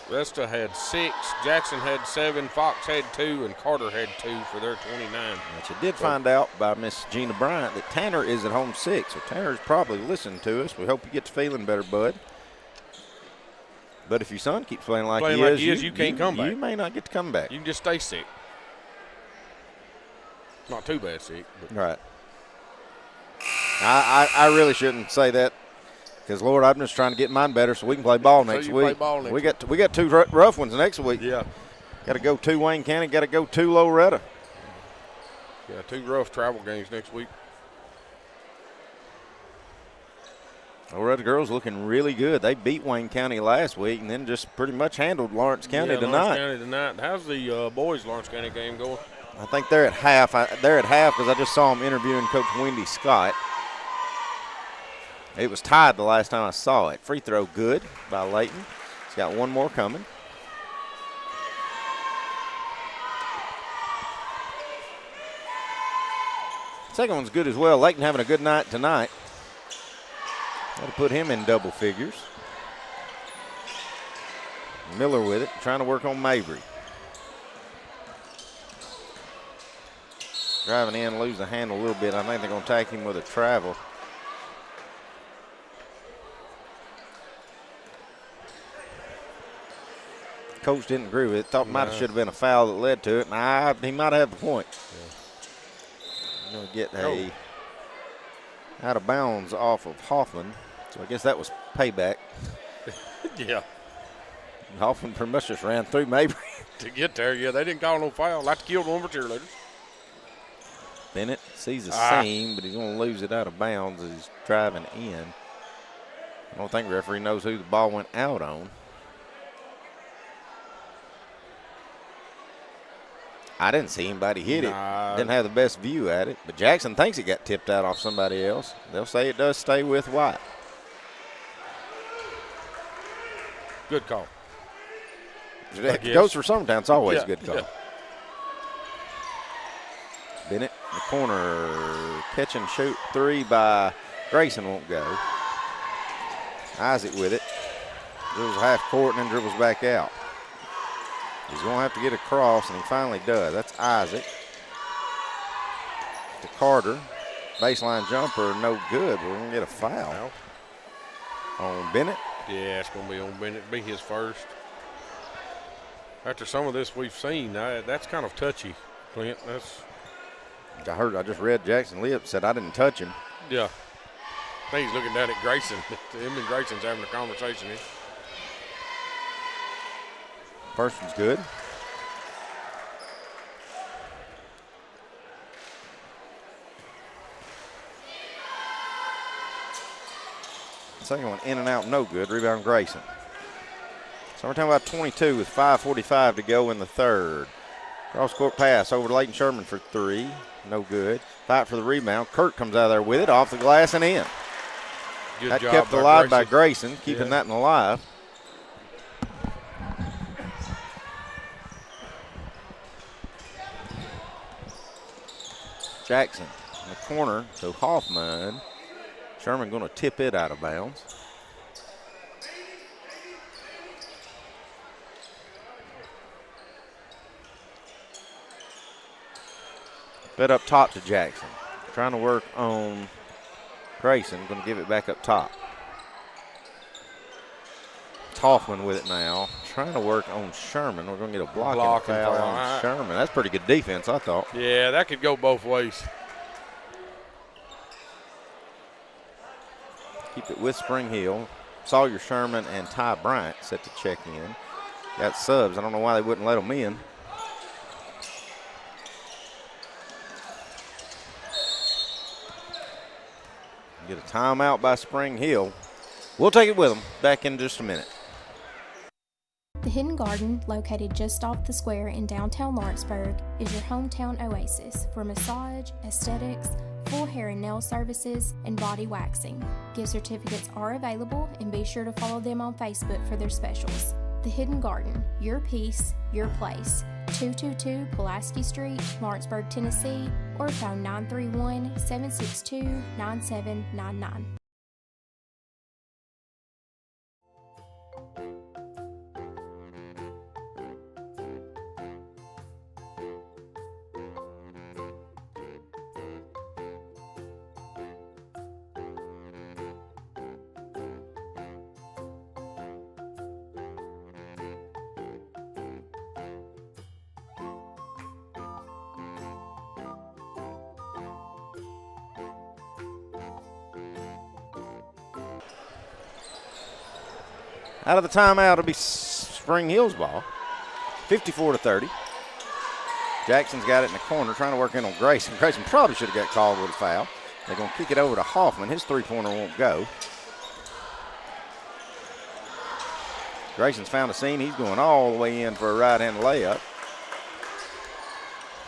[SPEAKER 3] Resta had 6, Jackson had 7, Fox had 2, and Carter had 2 for their 29.
[SPEAKER 2] But you did find out by Miss Gina Bryant that Tanner is at home sick, so Tanner's probably listening to us. We hope you get to feeling better, bud. But if your son keeps playing like he is,
[SPEAKER 3] you can't come back.
[SPEAKER 2] You may not get to come back.
[SPEAKER 3] You can just stay sick. Not too bad sick. But.
[SPEAKER 2] Right. I really shouldn't say that. Because, Lord, I'm just trying to get mine better so we can play ball next week. We got 2 rough ones next week.
[SPEAKER 3] Yeah.
[SPEAKER 2] Got to go to Wayne County. Got to go to Loretta.
[SPEAKER 3] Yeah, 2 rough travel games next week.
[SPEAKER 2] Loretta girls looking really good. They beat Wayne County last week and then just pretty much handled Lawrence County tonight.
[SPEAKER 3] Lawrence County tonight. How's the boys' Lawrence County game going?
[SPEAKER 2] I think they're at half. They're at half because I just saw them interviewing Coach Wendy Scott. It was tied the last time I saw it. Free throw good by Leighton. He's got one more coming. Second one's good as well. Leighton having a good night tonight. Got to put him in double figures. Miller with it, trying to work on Mabry. Driving in, lose the handle a little bit. I think they're going to attack him with a travel. Coach didn't agree with it. Thought it should have been a foul that led to it. And he might have the point. Yeah. Going to get a out of bounds off of Hoffman. So I guess that was payback.
[SPEAKER 3] Yeah.
[SPEAKER 2] Hoffman pretty much just ran through Mabry.
[SPEAKER 3] To get there, yeah, they didn't call no foul. Like to kill one for cheerleaders.
[SPEAKER 2] Bennett sees the seam, but he's going to lose it out of bounds as he's driving in. I don't think the referee knows who the ball went out on. I didn't see anybody hit it. Didn't have the best view at it. But Jackson thinks it got tipped out off somebody else. They'll say it does stay with White.
[SPEAKER 3] Good call.
[SPEAKER 2] If it goes for Summertown, it's always a good call.
[SPEAKER 3] Yeah.
[SPEAKER 2] Bennett in the corner. Catch and shoot 3 by Grayson won't go. Isaac with it. Dribbles half court and then dribbles back out. He's going to have to get across, and he finally does. That's Isaac. To Carter. Baseline jumper, no good. We're going to get a foul on Bennett.
[SPEAKER 3] Yeah, it's going to be on Bennett. Be his first. After some of this we've seen, that's kind of touchy, Clint.
[SPEAKER 2] I just read Jackson Lips said I didn't touch him.
[SPEAKER 3] Yeah. I think he's looking down at Grayson. Him and Grayson's having a conversation here.
[SPEAKER 2] First one's good. Second one in and out, no good. Rebound Grayson. So we're talking about 22 with 5:45 to go in the third. Cross court pass over to Leighton Sherman for 3. No good. Fight for the rebound. Kurt comes out of there with it off the glass and in.
[SPEAKER 3] Good
[SPEAKER 2] that
[SPEAKER 3] job
[SPEAKER 2] kept alive by Grayson, keeping that one alive. Jackson in the corner to Hoffman. Sherman going to tip it out of bounds. Bit up top to Jackson. Trying to work on Grayson. Going to give it back up top. Hoffman with it now. Trying to work on Sherman. We're going to get a blocking foul on Sherman. That's pretty good defense, I thought.
[SPEAKER 3] Yeah, that could go both ways.
[SPEAKER 2] Keep it with Spring Hill. Sawyer Sherman and Ty Bryant set to check in. Got subs. I don't know why they wouldn't let them in. Get a timeout by Spring Hill. We'll take it with them. Back in just a minute.
[SPEAKER 10] The Hidden Garden, located just off the square in downtown Lawrenceburg, is your hometown oasis for massage, aesthetics, full hair and nail services, and body waxing. Gift certificates are available, and be sure to follow them on Facebook for their specials. The Hidden Garden, your peace, your place. 222 Pulaski Street, Lawrenceburg, Tennessee, or phone 931-762-9799.
[SPEAKER 2] Out of the timeout, it'll be Spring Hill's ball. 54-30. Jackson's got it in the corner, trying to work in on Grayson. Grayson probably should have got called with a foul. They're going to kick it over to Hoffman. His three-pointer won't go. Grayson's found a seam. He's going all the way in for a right-hand layup.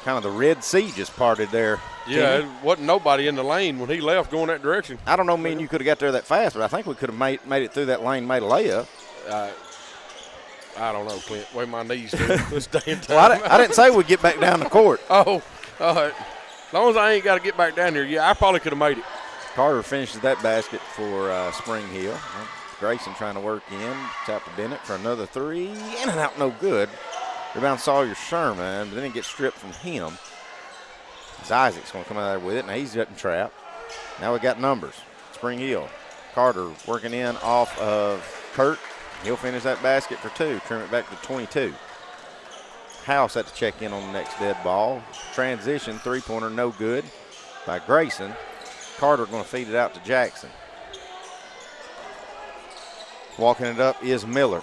[SPEAKER 2] Kind of the Red Sea just parted there.
[SPEAKER 3] Yeah, it wasn't nobody in the lane when he left going that direction.
[SPEAKER 2] I don't know, me and you could have got there that fast, but I think we could have made it through that lane, made a layup.
[SPEAKER 3] I don't know, Clint. Way my knees do this day and time.
[SPEAKER 2] Well, I didn't say we'd get back down the court.
[SPEAKER 3] Oh, as long as I ain't got to get back down there, yeah, I probably could have made it.
[SPEAKER 2] Carter finishes that basket for Spring Hill. Grayson trying to work in. Tap to Bennett for another three. In and out, no good. Rebound Sawyer Sherman, but then he gets stripped from him. As Isaac's going to come out there with it. Now he's getting trapped. Now we got numbers. Spring Hill. Carter working in off of Kurt. He'll finish that basket for two. Trim it back to 22. House had to check in on the next dead ball. Transition, three-pointer, no good by Grayson. Carter going to feed it out to Jackson. Walking it up is Miller.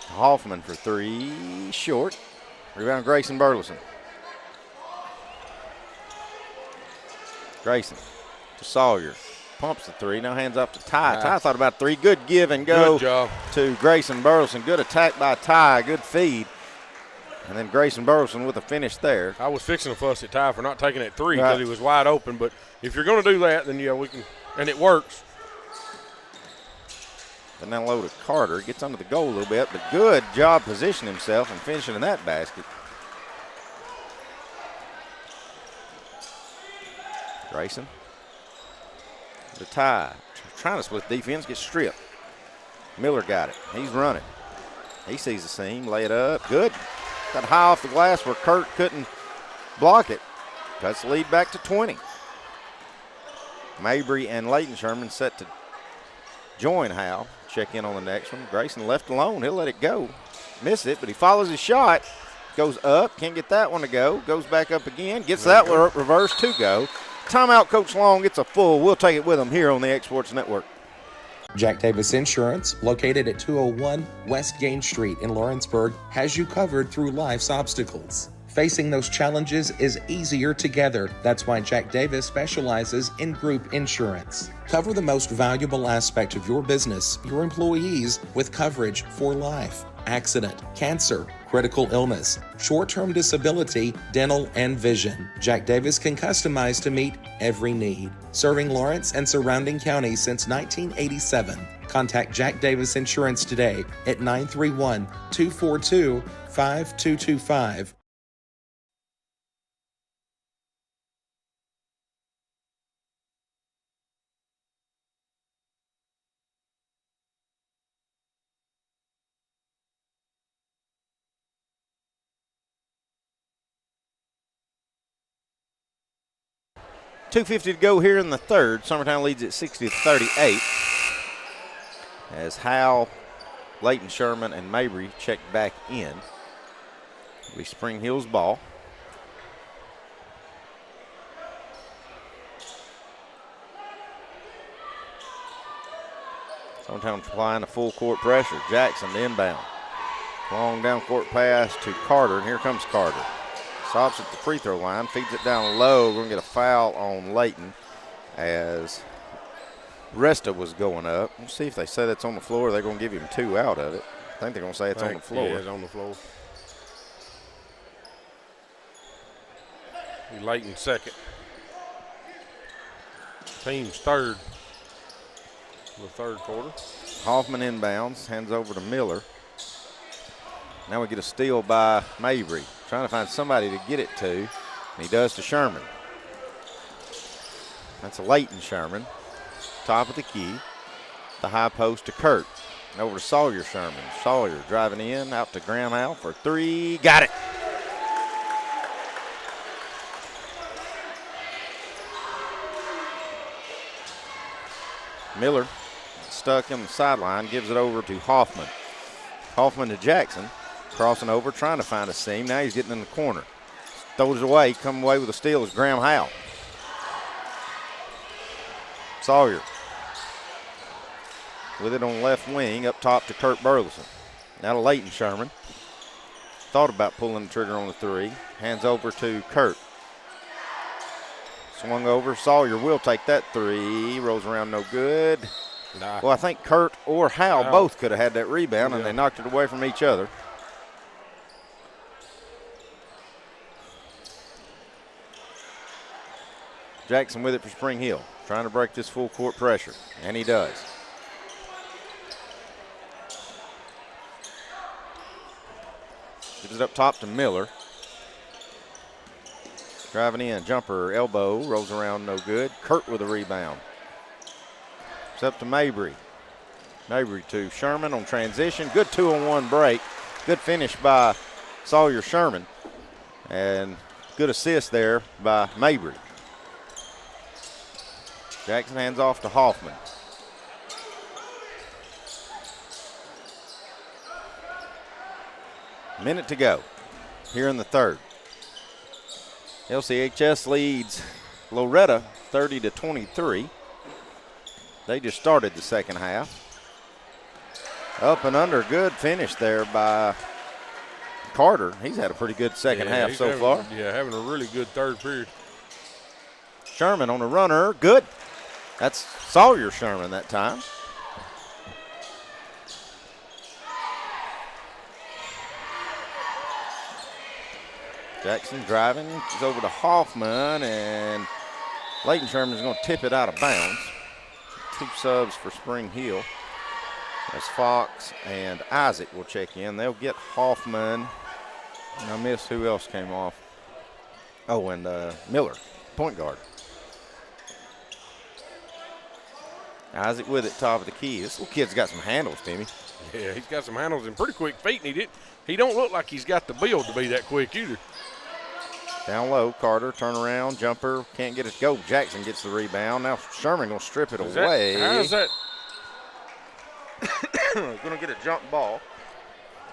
[SPEAKER 2] Hoffman for three, short. Rebound Grayson Burleson. Grayson to Sawyer. Pumps the three, now hands off to Ty. Ty thought about three. Good give and go to Grayson Burleson. Good attack by Ty, good feed. And then Grayson Burleson with a finish there.
[SPEAKER 3] I was fixing to fuss at Ty for not taking that three because he was wide open. But if you're going to do that, then, yeah, we can. And it works.
[SPEAKER 2] And now low to Carter. Gets under the goal a little bit, but good job positioning himself and finishing in that basket. Grayson. The tie. Trying to split defense, gets stripped. Miller got it. He's running. He sees the seam, lay it up. Good. Got high off the glass where Kurt couldn't block it. Cuts the lead back to 20. Mabry and Leighton Sherman set to join Howe. Check in on the next one. Grayson left alone. He'll let it go. Miss it, but he follows his shot. Goes up. Can't get that one to go. Goes back up again. Gets that one reverse to go. Timeout, Coach Long. It's a full. We'll take it with him here on the X Sports Network.
[SPEAKER 5] Jack Davis Insurance, located at 201 West Gain Street in Lawrenceburg, has you covered through life's obstacles. Facing those challenges is easier together. That's why Jack Davis specializes in group insurance. Cover the most valuable aspect of your business, your employees, with coverage for life, accident, cancer, critical illness, short-term disability, dental, and vision. Jack Davis can customize to meet every need. Serving Lawrence and surrounding counties since 1987. Contact Jack Davis Insurance today at 931-242-5225.
[SPEAKER 2] .250 to go here in the third. Summertown leads at 60-38. As Howell, Leighton Sherman, and Mabry check back in. It'll be Spring Hill's ball. Summertown applying a full court pressure. Jackson to inbound. Long down court pass to Carter, and here comes Carter. Stops at the free throw line, feeds it down low. We're going to get a foul on Leighton as Resta was going up. Let's see if they say that's on the floor. They're going to give him 2 out of it. I think they're going to say it's on the floor.
[SPEAKER 3] Yeah, it's on the floor. Layton second. Team's third. The third quarter.
[SPEAKER 2] Hoffman inbounds, hands over to Miller. Now we get a steal by Mabry. Trying to find somebody to get it to. And he does to Sherman. That's a Layton Sherman. Top of the key. The high post to Kurt. Over to Sawyer Sherman. Sawyer driving in, out to Graham Howe for 3. Got it. Miller stuck in the sideline, gives it over to Hoffman. Hoffman to Jackson, crossing over, trying to find a seam. Now he's getting in the corner. Throws it away, coming away with a steal is Graham Howe. Sawyer with it on left wing, up top to Kurt Burleson. Now to Layton Sherman. Thought about pulling the trigger on the 3. Hands over to Kurt. Swung over. Sawyer will take that 3. Rolls around, no good.
[SPEAKER 3] Nah.
[SPEAKER 2] Well, I think Kurt or Howe both could have had that rebound, and they knocked it away from each other. Jackson with it for Spring Hill, trying to break this full court pressure, and he does. Gives it up top to Miller. Driving in, jumper, elbow, rolls around, no good. Kurt with a rebound. It's up to Mabry. Mabry to Sherman on transition. Good 2-on-1 break. Good finish by Sawyer Sherman. And good assist there by Mabry. Jackson hands off to Hoffman. Minute to go here in the third. LCHS leads Loretta 30-23. They just started the second half. Up and under, good finish there by Carter. He's had a pretty good second half so far.
[SPEAKER 3] Yeah, having a really good third period.
[SPEAKER 2] Sherman on the runner, good. That's Sawyer Sherman that time. Jackson driving, it's over to Hoffman, and Layton Sherman is going to tip it out of bounds. 2 subs for Spring Hill. As Fox and Isaac will check in. They'll get Hoffman. And I miss who else came off. Oh, and Miller, point guard. Isaac with it, top of the key. This little kid's got some handles, Timmy.
[SPEAKER 3] Yeah, he's got some handles and pretty quick feet, and he don't look like he's got the build to be that quick either.
[SPEAKER 2] Down low, Carter, turn around, jumper, can't get it to go. Jackson gets the rebound. Now Sherman going to strip it away.
[SPEAKER 3] How's that?
[SPEAKER 2] Going to get a jump ball.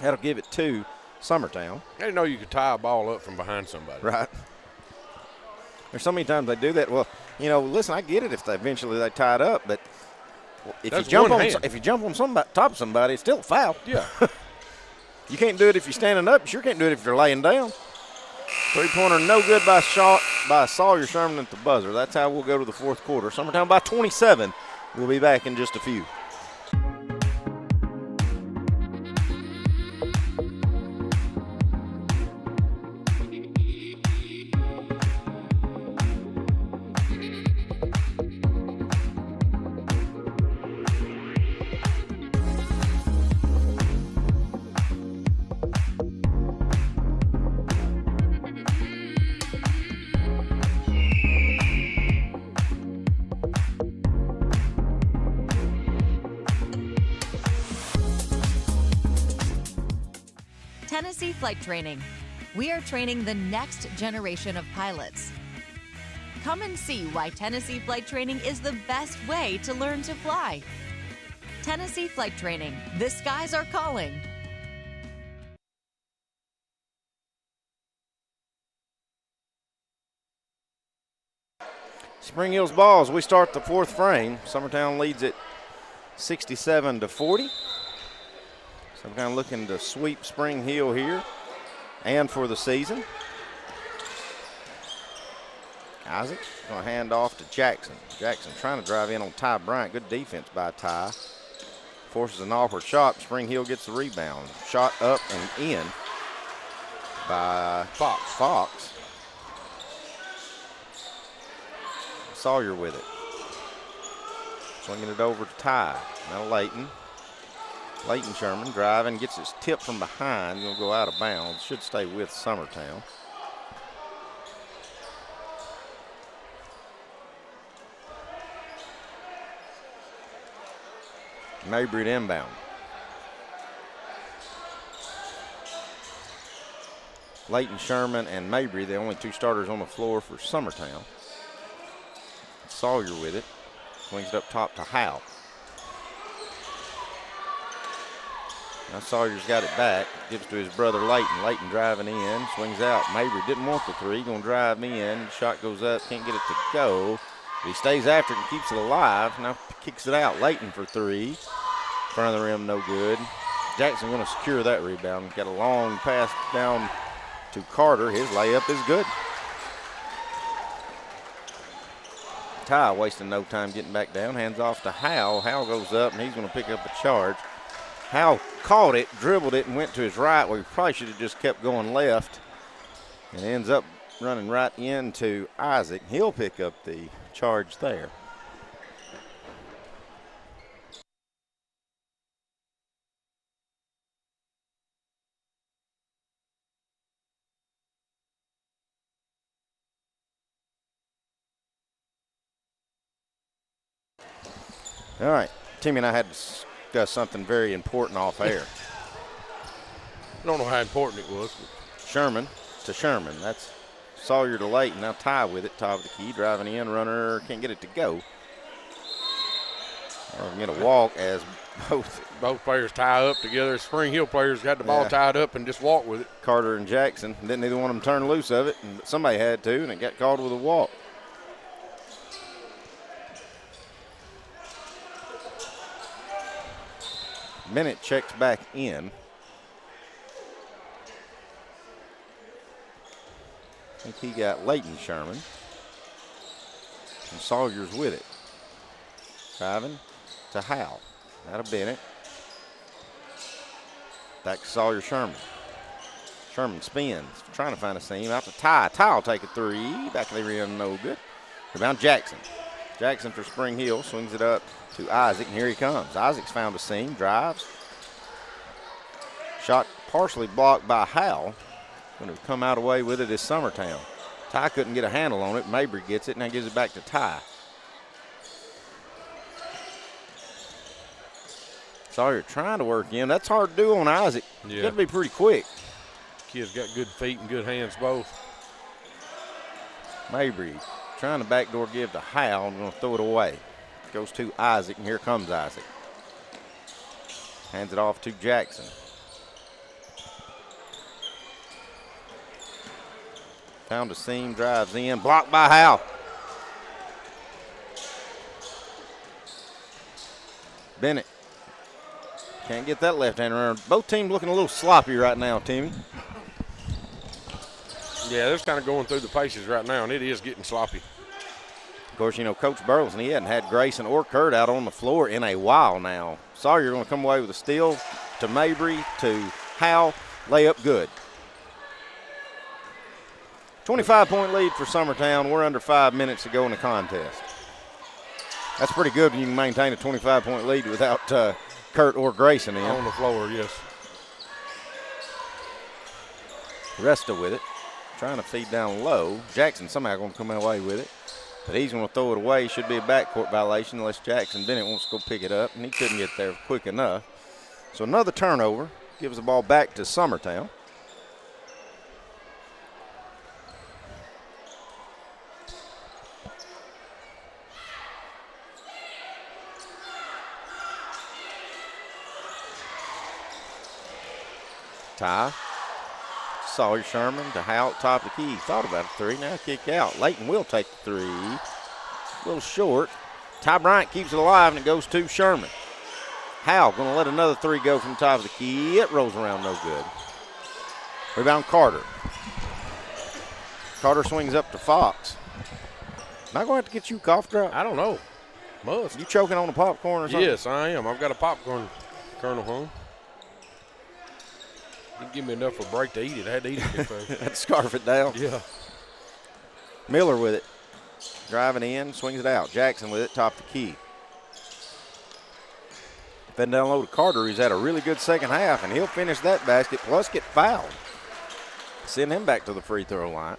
[SPEAKER 2] That'll give it to Summertown.
[SPEAKER 3] I didn't know you could tie a ball up from behind somebody.
[SPEAKER 2] Right. There's so many times they do that. Well, you know, listen, I get it if they eventually they tie it up, but if you jump on somebody, top of somebody, it's still a foul.
[SPEAKER 3] Yeah.
[SPEAKER 2] You can't do it if you're standing up. You sure can't do it if you're laying down. 3-pointer no good by Sawyer Sherman at the buzzer. That's how we'll go to the fourth quarter. Summertown by 27. We'll be back in just a few.
[SPEAKER 11] Tennessee Flight Training. We are training the next generation of pilots. Come and see why Tennessee Flight Training is the best way to learn to fly. Tennessee Flight Training. The skies are calling.
[SPEAKER 2] Spring Hill's ball as we start the fourth frame. Summertown leads it 67-40. Summertown looking to sweep Spring Hill here and for the season. Isaac going to hand off to Jackson. Jackson trying to drive in on Ty Bryant. Good defense by Ty. Forces an awkward shot. Spring Hill gets the rebound. Shot up and in by Fox. Sawyer with it. Swinging it over to Ty. Now Layton. Layton Sherman driving, gets his tip from behind. Going to go out of bounds. Should stay with Summertown. Mabry to inbound. Layton Sherman and Mabry, the only two starters on the floor for Summertown. Sawyer with it. Swings it up top to Howe. Now Sawyer's got it back. Gives to his brother Layton. Layton driving in. Swings out. Mabry didn't want the three. Going to drive in. Shot goes up. Can't get it to go. But he stays after it and keeps it alive. Now kicks it out. Layton for three. Front of the rim, no good. Jackson going to secure that rebound. Got a long pass down to Carter. His layup is good. Ty wasting no time getting back down. Hands off to Howe. Howe goes up, and he's going to pick up a charge. Howe caught it, dribbled it, and went to his right, where he probably should have just kept going left. And ends up running right into Isaac. He'll pick up the charge there. All right, Timmy and I had to discuss something very important off air.
[SPEAKER 3] I don't know how important it was.
[SPEAKER 2] Sherman to Sherman. That's Sawyer to Layton. Now Ty with it, top of the key, driving in, runner, can't get it to go. Get a walk as
[SPEAKER 3] both players tie up together. Spring Hill players got the ball tied up and just walk with it.
[SPEAKER 2] Carter and Jackson. Didn't either one of them turn loose of it, and somebody had to, and it got called with a walk. Bennett checks back in. I think he got Layton Sherman. And Sawyer's with it. Driving to Howe. Out of Bennett. Back to Sawyer Sherman. Sherman spins, trying to find a seam. Out to Ty. Ty will take a three. Back of the rim, no good. Rebound Jackson. Jackson for Spring Hill. Swings it up to Isaac, and here he comes. Isaac's found a seam, drives. Shot partially blocked by Howe. Going to come out away with it is Summertown. Ty couldn't get a handle on it. Mabry gets it, and now gives it back to Ty. Sawyer trying to work in. That's hard to do on Isaac.
[SPEAKER 3] Yeah.
[SPEAKER 2] Got to be pretty quick.
[SPEAKER 3] Kid's got good feet and good hands both.
[SPEAKER 2] Mabry trying to backdoor give to Howe and going to throw it away. Goes to Isaac, and here comes Isaac. Hands it off to Jackson. Found a seam, drives in, blocked by Howe. Bennett can't get that left-hand runner. Both teams looking a little sloppy right now, Timmy.
[SPEAKER 3] Yeah, they're kind of going through the paces right now, and it is getting sloppy.
[SPEAKER 2] Of course, you know, Coach Burleson, he hadn't had Grayson or Kurt out on the floor in a while now. Sawyer going to come away with a steal to Mabry, to Howe. Layup good. 25-point lead for Summertown. We're under 5 minutes to go in the contest. That's pretty good when you can maintain a 25-point lead without Kurt or Grayson in.
[SPEAKER 3] On the floor, yes.
[SPEAKER 2] Resta with it. Trying to feed down low. Jackson somehow going to come away with it. But he's going to throw it away. Should be a backcourt violation unless Jackson Bennett wants to go pick it up, and he couldn't get there quick enough. So another turnover. Gives the ball back to Summertown. Ty. Sawyer Sherman to Howe at top of the key. Thought about a three. Now kick out. Layton will take the three. A little short. Ty Bryant keeps it alive, and it goes to Sherman. Howe going to let another three go from the top of the key. It rolls around no good. Rebound Carter. Carter swings up to Fox. Am I going to have to get you a cough drop?
[SPEAKER 3] I don't know. Must.
[SPEAKER 2] You choking on the popcorn or something?
[SPEAKER 3] Yes, I am. I've got a popcorn kernel home. Didn't give me enough for a break to eat it. I had to eat it.
[SPEAKER 2] Had to scarf it down.
[SPEAKER 3] Yeah.
[SPEAKER 2] Miller with it. Driving in, swings it out. Jackson with it, top the key. Then down low to Carter, who's had a really good second half, and he'll finish that basket plus get fouled. Send him back to the free throw line.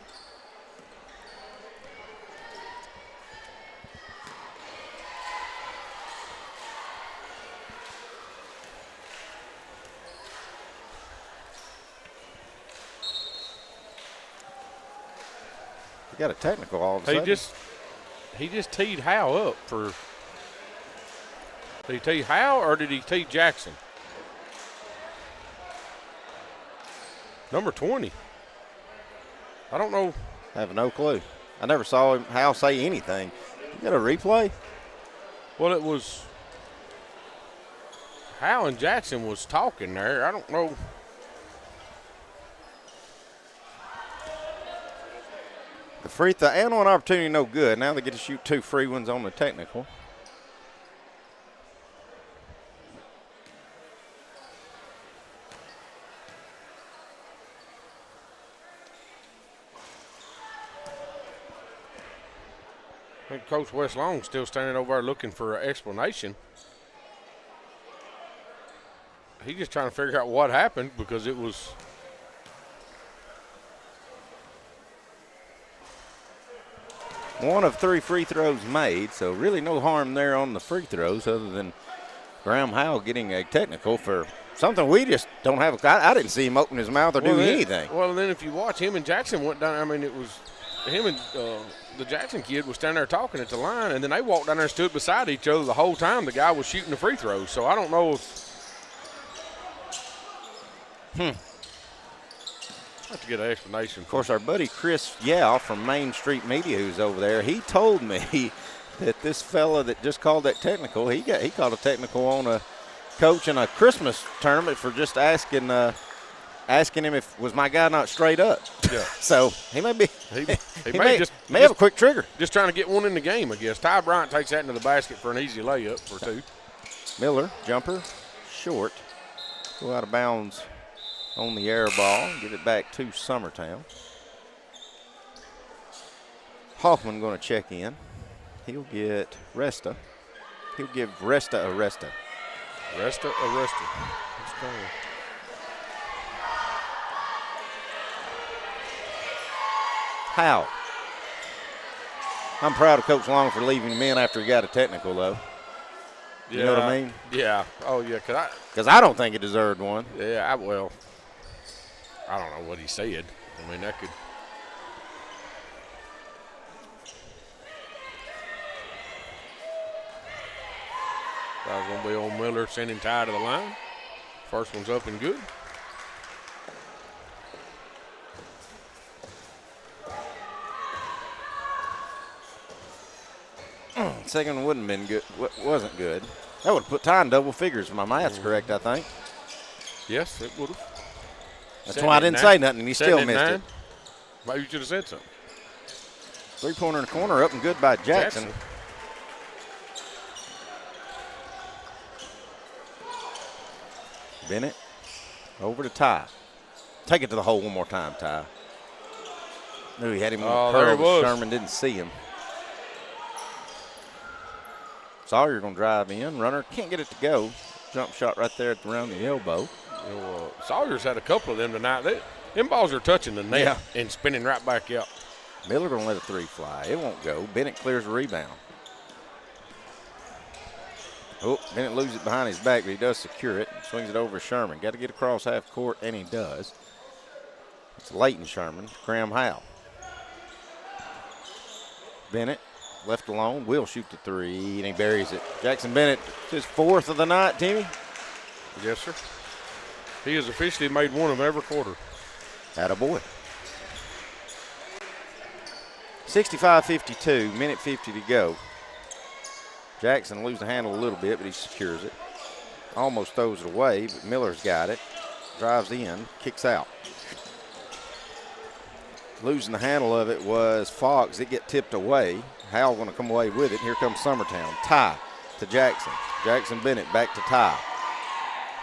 [SPEAKER 2] He got a technical all of a sudden.
[SPEAKER 3] He just teed Howe up for. Did he tee Howe or did he tee Jackson? Number 20. I don't know.
[SPEAKER 2] I have no clue. I never saw him Howe say anything. You got a replay?
[SPEAKER 3] Well, it was Howe and Jackson was talking there. I don't know.
[SPEAKER 2] The free throw and one opportunity, no good. Now they get to shoot 2 free ones on the technical.
[SPEAKER 3] I think Coach Wes Long's still standing over there looking for an explanation. He's just trying to figure out what happened because it was.
[SPEAKER 2] One of 3 free throws made, so really no harm there on the free throws other than Graham Howell getting a technical for something we just don't have. I didn't see him open his mouth or do anything.
[SPEAKER 3] Well, then if you watch, him and Jackson went down. I mean, it was him and the Jackson kid was standing there talking at the line, and then they walked down there and stood beside each other the whole time the guy was shooting the free throws. So I don't know if. I have to get an explanation.
[SPEAKER 2] Of course, our buddy Chris Yao from Main Street Media, who's over there, he told me that this fella that just called that technical, he called a technical on a coach in a Christmas tournament for just asking him if was my guy not straight up.
[SPEAKER 3] Yeah.
[SPEAKER 2] So he may be.
[SPEAKER 3] He may
[SPEAKER 2] have a quick trigger.
[SPEAKER 3] Just trying to get one in the game, I guess. Ty Bryant takes that into the basket for an easy layup for 2.
[SPEAKER 2] Miller, jumper, short. Go out of bounds on the air ball. Get it back to Summertown. Hoffman going to check in. He'll get Resta. He'll give Resta a Resta.
[SPEAKER 3] Resta a Resta. Let's go.
[SPEAKER 2] How? I'm proud of Coach Long for leaving him in after he got a technical, though. You know what I mean?
[SPEAKER 3] Yeah. Oh, yeah.
[SPEAKER 2] Because I don't think he deserved one.
[SPEAKER 3] Yeah, I don't know what he said. I mean, that could. That was going to be old Miller sending Ty to the line. First one's up and good.
[SPEAKER 2] Second one wouldn't have been good. Wasn't good. That would have put Ty in double figures if my math's correct, I think.
[SPEAKER 3] Yes, it would have.
[SPEAKER 2] That's why I didn't say nothing, and he still missed it.
[SPEAKER 3] Maybe you should have said something.
[SPEAKER 2] 3-pointer in the corner, up and good by Jackson. Bennett over to Ty. Take it to the hole one more time, Ty. Knew he had him on the curl, but Sherman didn't see him. Sawyer going to drive in. Runner can't get it to go. Jump shot right there around the elbow.
[SPEAKER 3] Sawyer's had a couple of them tonight. Them balls are touching the net and spinning right back out.
[SPEAKER 2] Miller going to let a 3 fly. It won't go. Bennett clears the rebound. Oh, Bennett loses it behind his back, but he does secure it. Swings it over to Sherman. Got to get across half court, and he does. It's Leighton Sherman, Graham Howe. Bennett, left alone, will shoot the 3, and he buries it. Jackson Bennett, his 4th of the night, Timmy.
[SPEAKER 3] Yes, sir. He has officially made one of every quarter.
[SPEAKER 2] Attaboy. 65-52, minute 50 to go. Jackson loses the handle a little bit, but he secures it. Almost throws it away, but Miller's got it. Drives in, kicks out. losing the handle of it was Fox. It get tipped away. Howell going to come away with it. Here comes Summertown. Ty to Jackson. Jackson Bennett back to Ty.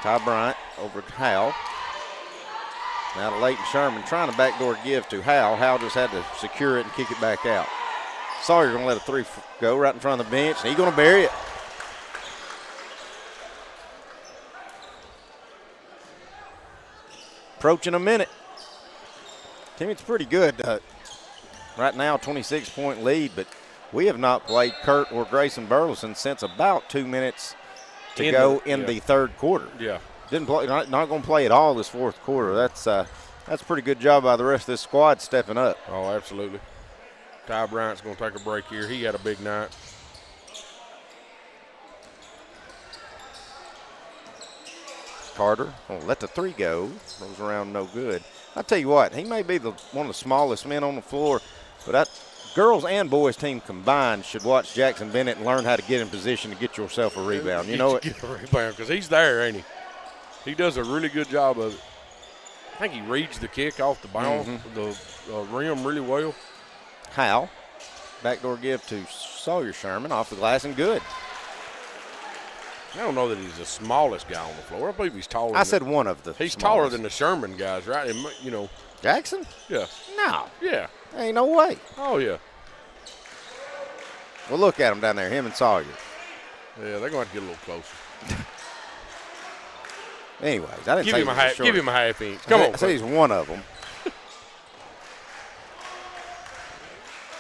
[SPEAKER 2] Ty Bryant over to Howell. Now to Leighton Sherman trying to backdoor give to Howell. Howell just had to secure it and kick it back out. Sawyer going to let a three go right in front of the bench, and he's going to bury it. Approaching a minute. Timmy, it's pretty good. Right now, 26-point lead, but we have not played Kurt or Grayson Burleson since about 2 minutes to go in the third quarter.
[SPEAKER 3] Yeah.
[SPEAKER 2] Didn't play. Not going to play at all this fourth quarter. That's a pretty good job by the rest of this squad stepping up.
[SPEAKER 3] Oh, absolutely. Ty Bryant's going to take a break here. He had a big night.
[SPEAKER 2] Carter will let the three go. Goes around no good. I tell you what, he may be one of the smallest men on the floor, but girls and boys team combined should watch Jackson Bennett and learn how to get in position to get yourself a rebound. You know it.
[SPEAKER 3] Get a rebound because he's there, ain't he? He does a really good job of it. I think he reads the kick off the ball, the rim really well.
[SPEAKER 2] Howell, backdoor give to Sawyer Sherman off the glass and good.
[SPEAKER 3] I don't know that he's the smallest guy on the floor. I believe he's taller.
[SPEAKER 2] I said one of the
[SPEAKER 3] He's
[SPEAKER 2] smallest.
[SPEAKER 3] taller than the Sherman guys, right? And, you know.
[SPEAKER 2] Jackson?
[SPEAKER 3] Yeah.
[SPEAKER 2] No.
[SPEAKER 3] Yeah.
[SPEAKER 2] Ain't no way.
[SPEAKER 3] Oh, yeah.
[SPEAKER 2] Well, look at him down there, him and Sawyer.
[SPEAKER 3] Yeah, they're going to have to get a little closer.
[SPEAKER 2] Anyways, I didn't
[SPEAKER 3] give
[SPEAKER 2] say
[SPEAKER 3] him a half. Give him a half inch. Come on.
[SPEAKER 2] I said he's one of them.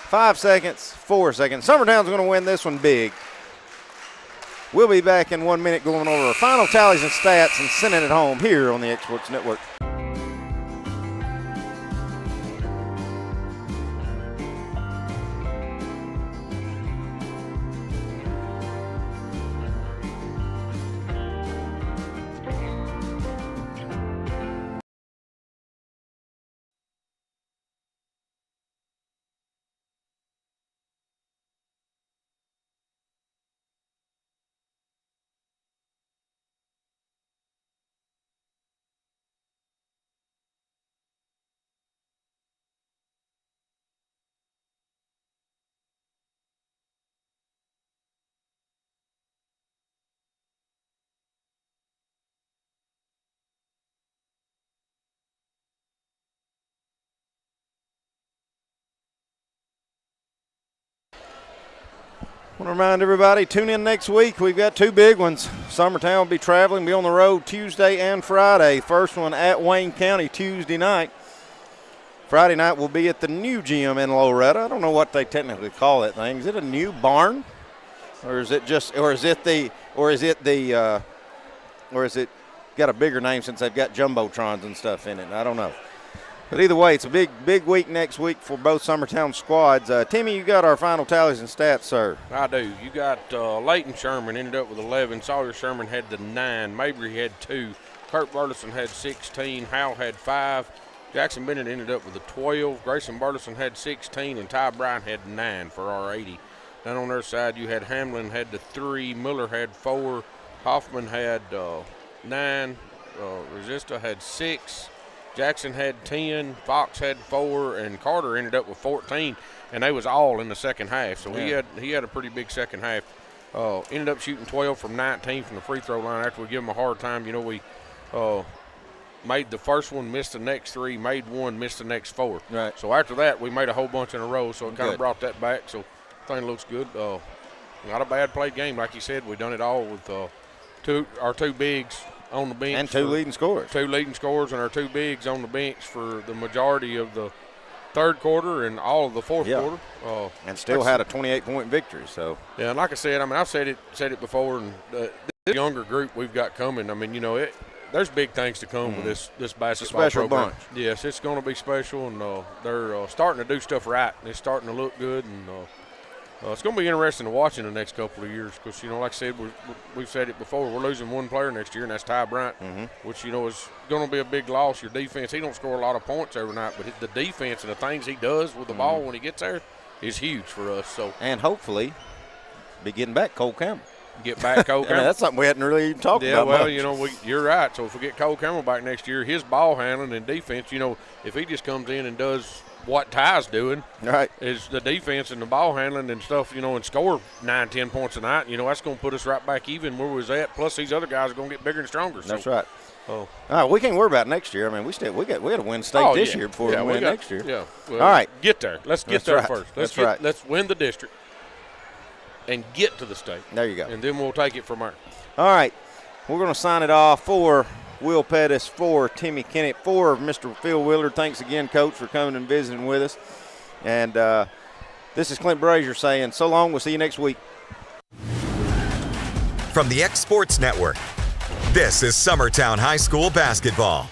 [SPEAKER 2] 5 seconds, 4 seconds. Summertown's going to win this one big. We'll be back in 1 minute going over our final tallies and stats and sending it home here on the X Sports Network. I want to remind everybody, tune in next week. We've got two big ones. Summertown will be traveling, be on the road Tuesday and Friday. First one at Wayne County Tuesday night. Friday night will be at the new gym in Loretta. I don't know what they technically call that thing. Is it a new barn? Or is it got a bigger name since they've got jumbotrons and stuff in it? I don't know. But either way, it's a big week next week for both Summertown squads. Timmy, you got our final tallies and stats, sir.
[SPEAKER 3] I do. You got Leighton Sherman ended up with 11. Sawyer Sherman had the 9. Mabry had 2. Kurt Burleson had 16. Howell had 5. Jackson Bennett ended up with a 12. Grayson Burleson had 16. And Ty Bryant had 9 for our 80. Then on their side, you had Hamlin had the 3. Miller had 4. Hoffman had 9. Resista had 6. Jackson had 10, Fox had 4, and Carter ended up with 14, and they was all in the second half. So he had a pretty big second half. Ended up shooting 12 from 19 from the free throw line after we give him a hard time. You know, we made the first one, missed the next 3, made 1, missed the next 4.
[SPEAKER 2] Right.
[SPEAKER 3] So after that, we made a whole bunch in a row, so it kind of brought that back. So I think it looks good. Not a bad played game. Like you said, we done it all with our two bigs on the bench.
[SPEAKER 2] And 2 leading scorers.
[SPEAKER 3] 2 leading scorers and our 2 bigs on the bench for the majority of the third quarter and all of the fourth quarter.
[SPEAKER 2] And still had a 28-point victory. So
[SPEAKER 3] yeah, and like I said, I mean, I've said it before, and this younger group we've got coming, I mean, you know, there's big things to come with this basketball
[SPEAKER 2] special
[SPEAKER 3] program.
[SPEAKER 2] bunch.
[SPEAKER 3] Yes, it's going to be special, and they're starting to do stuff right. It's starting to look good, and it's going to be interesting to watch in the next couple of years because, you know, like I said, we've said it before, we're losing one player next year, and that's Ty Bryant, which, you know, is going to be a big loss. Your defense, he don't score a lot of points every night, but the defense and the things he does with the ball when he gets there is huge for us. So
[SPEAKER 2] and hopefully be getting back Cole Campbell.
[SPEAKER 3] Get back Cole Campbell.
[SPEAKER 2] That's something we hadn't really even talked about
[SPEAKER 3] well,
[SPEAKER 2] much.
[SPEAKER 3] you know, you're right. So if we get Cole Campbell back next year, his ball handling and defense, you know, if he just comes in and does what Ty's doing.
[SPEAKER 2] Right.
[SPEAKER 3] Is the defense and the ball handling and stuff, and score 9-10 points a night. That's going to put us right back even where we was at. Plus, these other guys are going to get bigger and stronger.
[SPEAKER 2] That's right.
[SPEAKER 3] Oh.
[SPEAKER 2] We can't worry about next year. I mean, we got to win state this year before we win next year.
[SPEAKER 3] Yeah. Well,
[SPEAKER 2] all right.
[SPEAKER 3] Get there. Let's get there first.
[SPEAKER 2] Let's
[SPEAKER 3] win the district and get to the state.
[SPEAKER 2] There you go.
[SPEAKER 3] And then we'll take it from there.
[SPEAKER 2] All right. We're going to sign it off for Will Pettis, for Timmy Kennett, for Mr. Phil Willard. Thanks again, Coach, for coming and visiting with us. And this is Clint Brazier saying so long. We'll see you next week.
[SPEAKER 1] From the X Sports Network, this is Summertown High School basketball.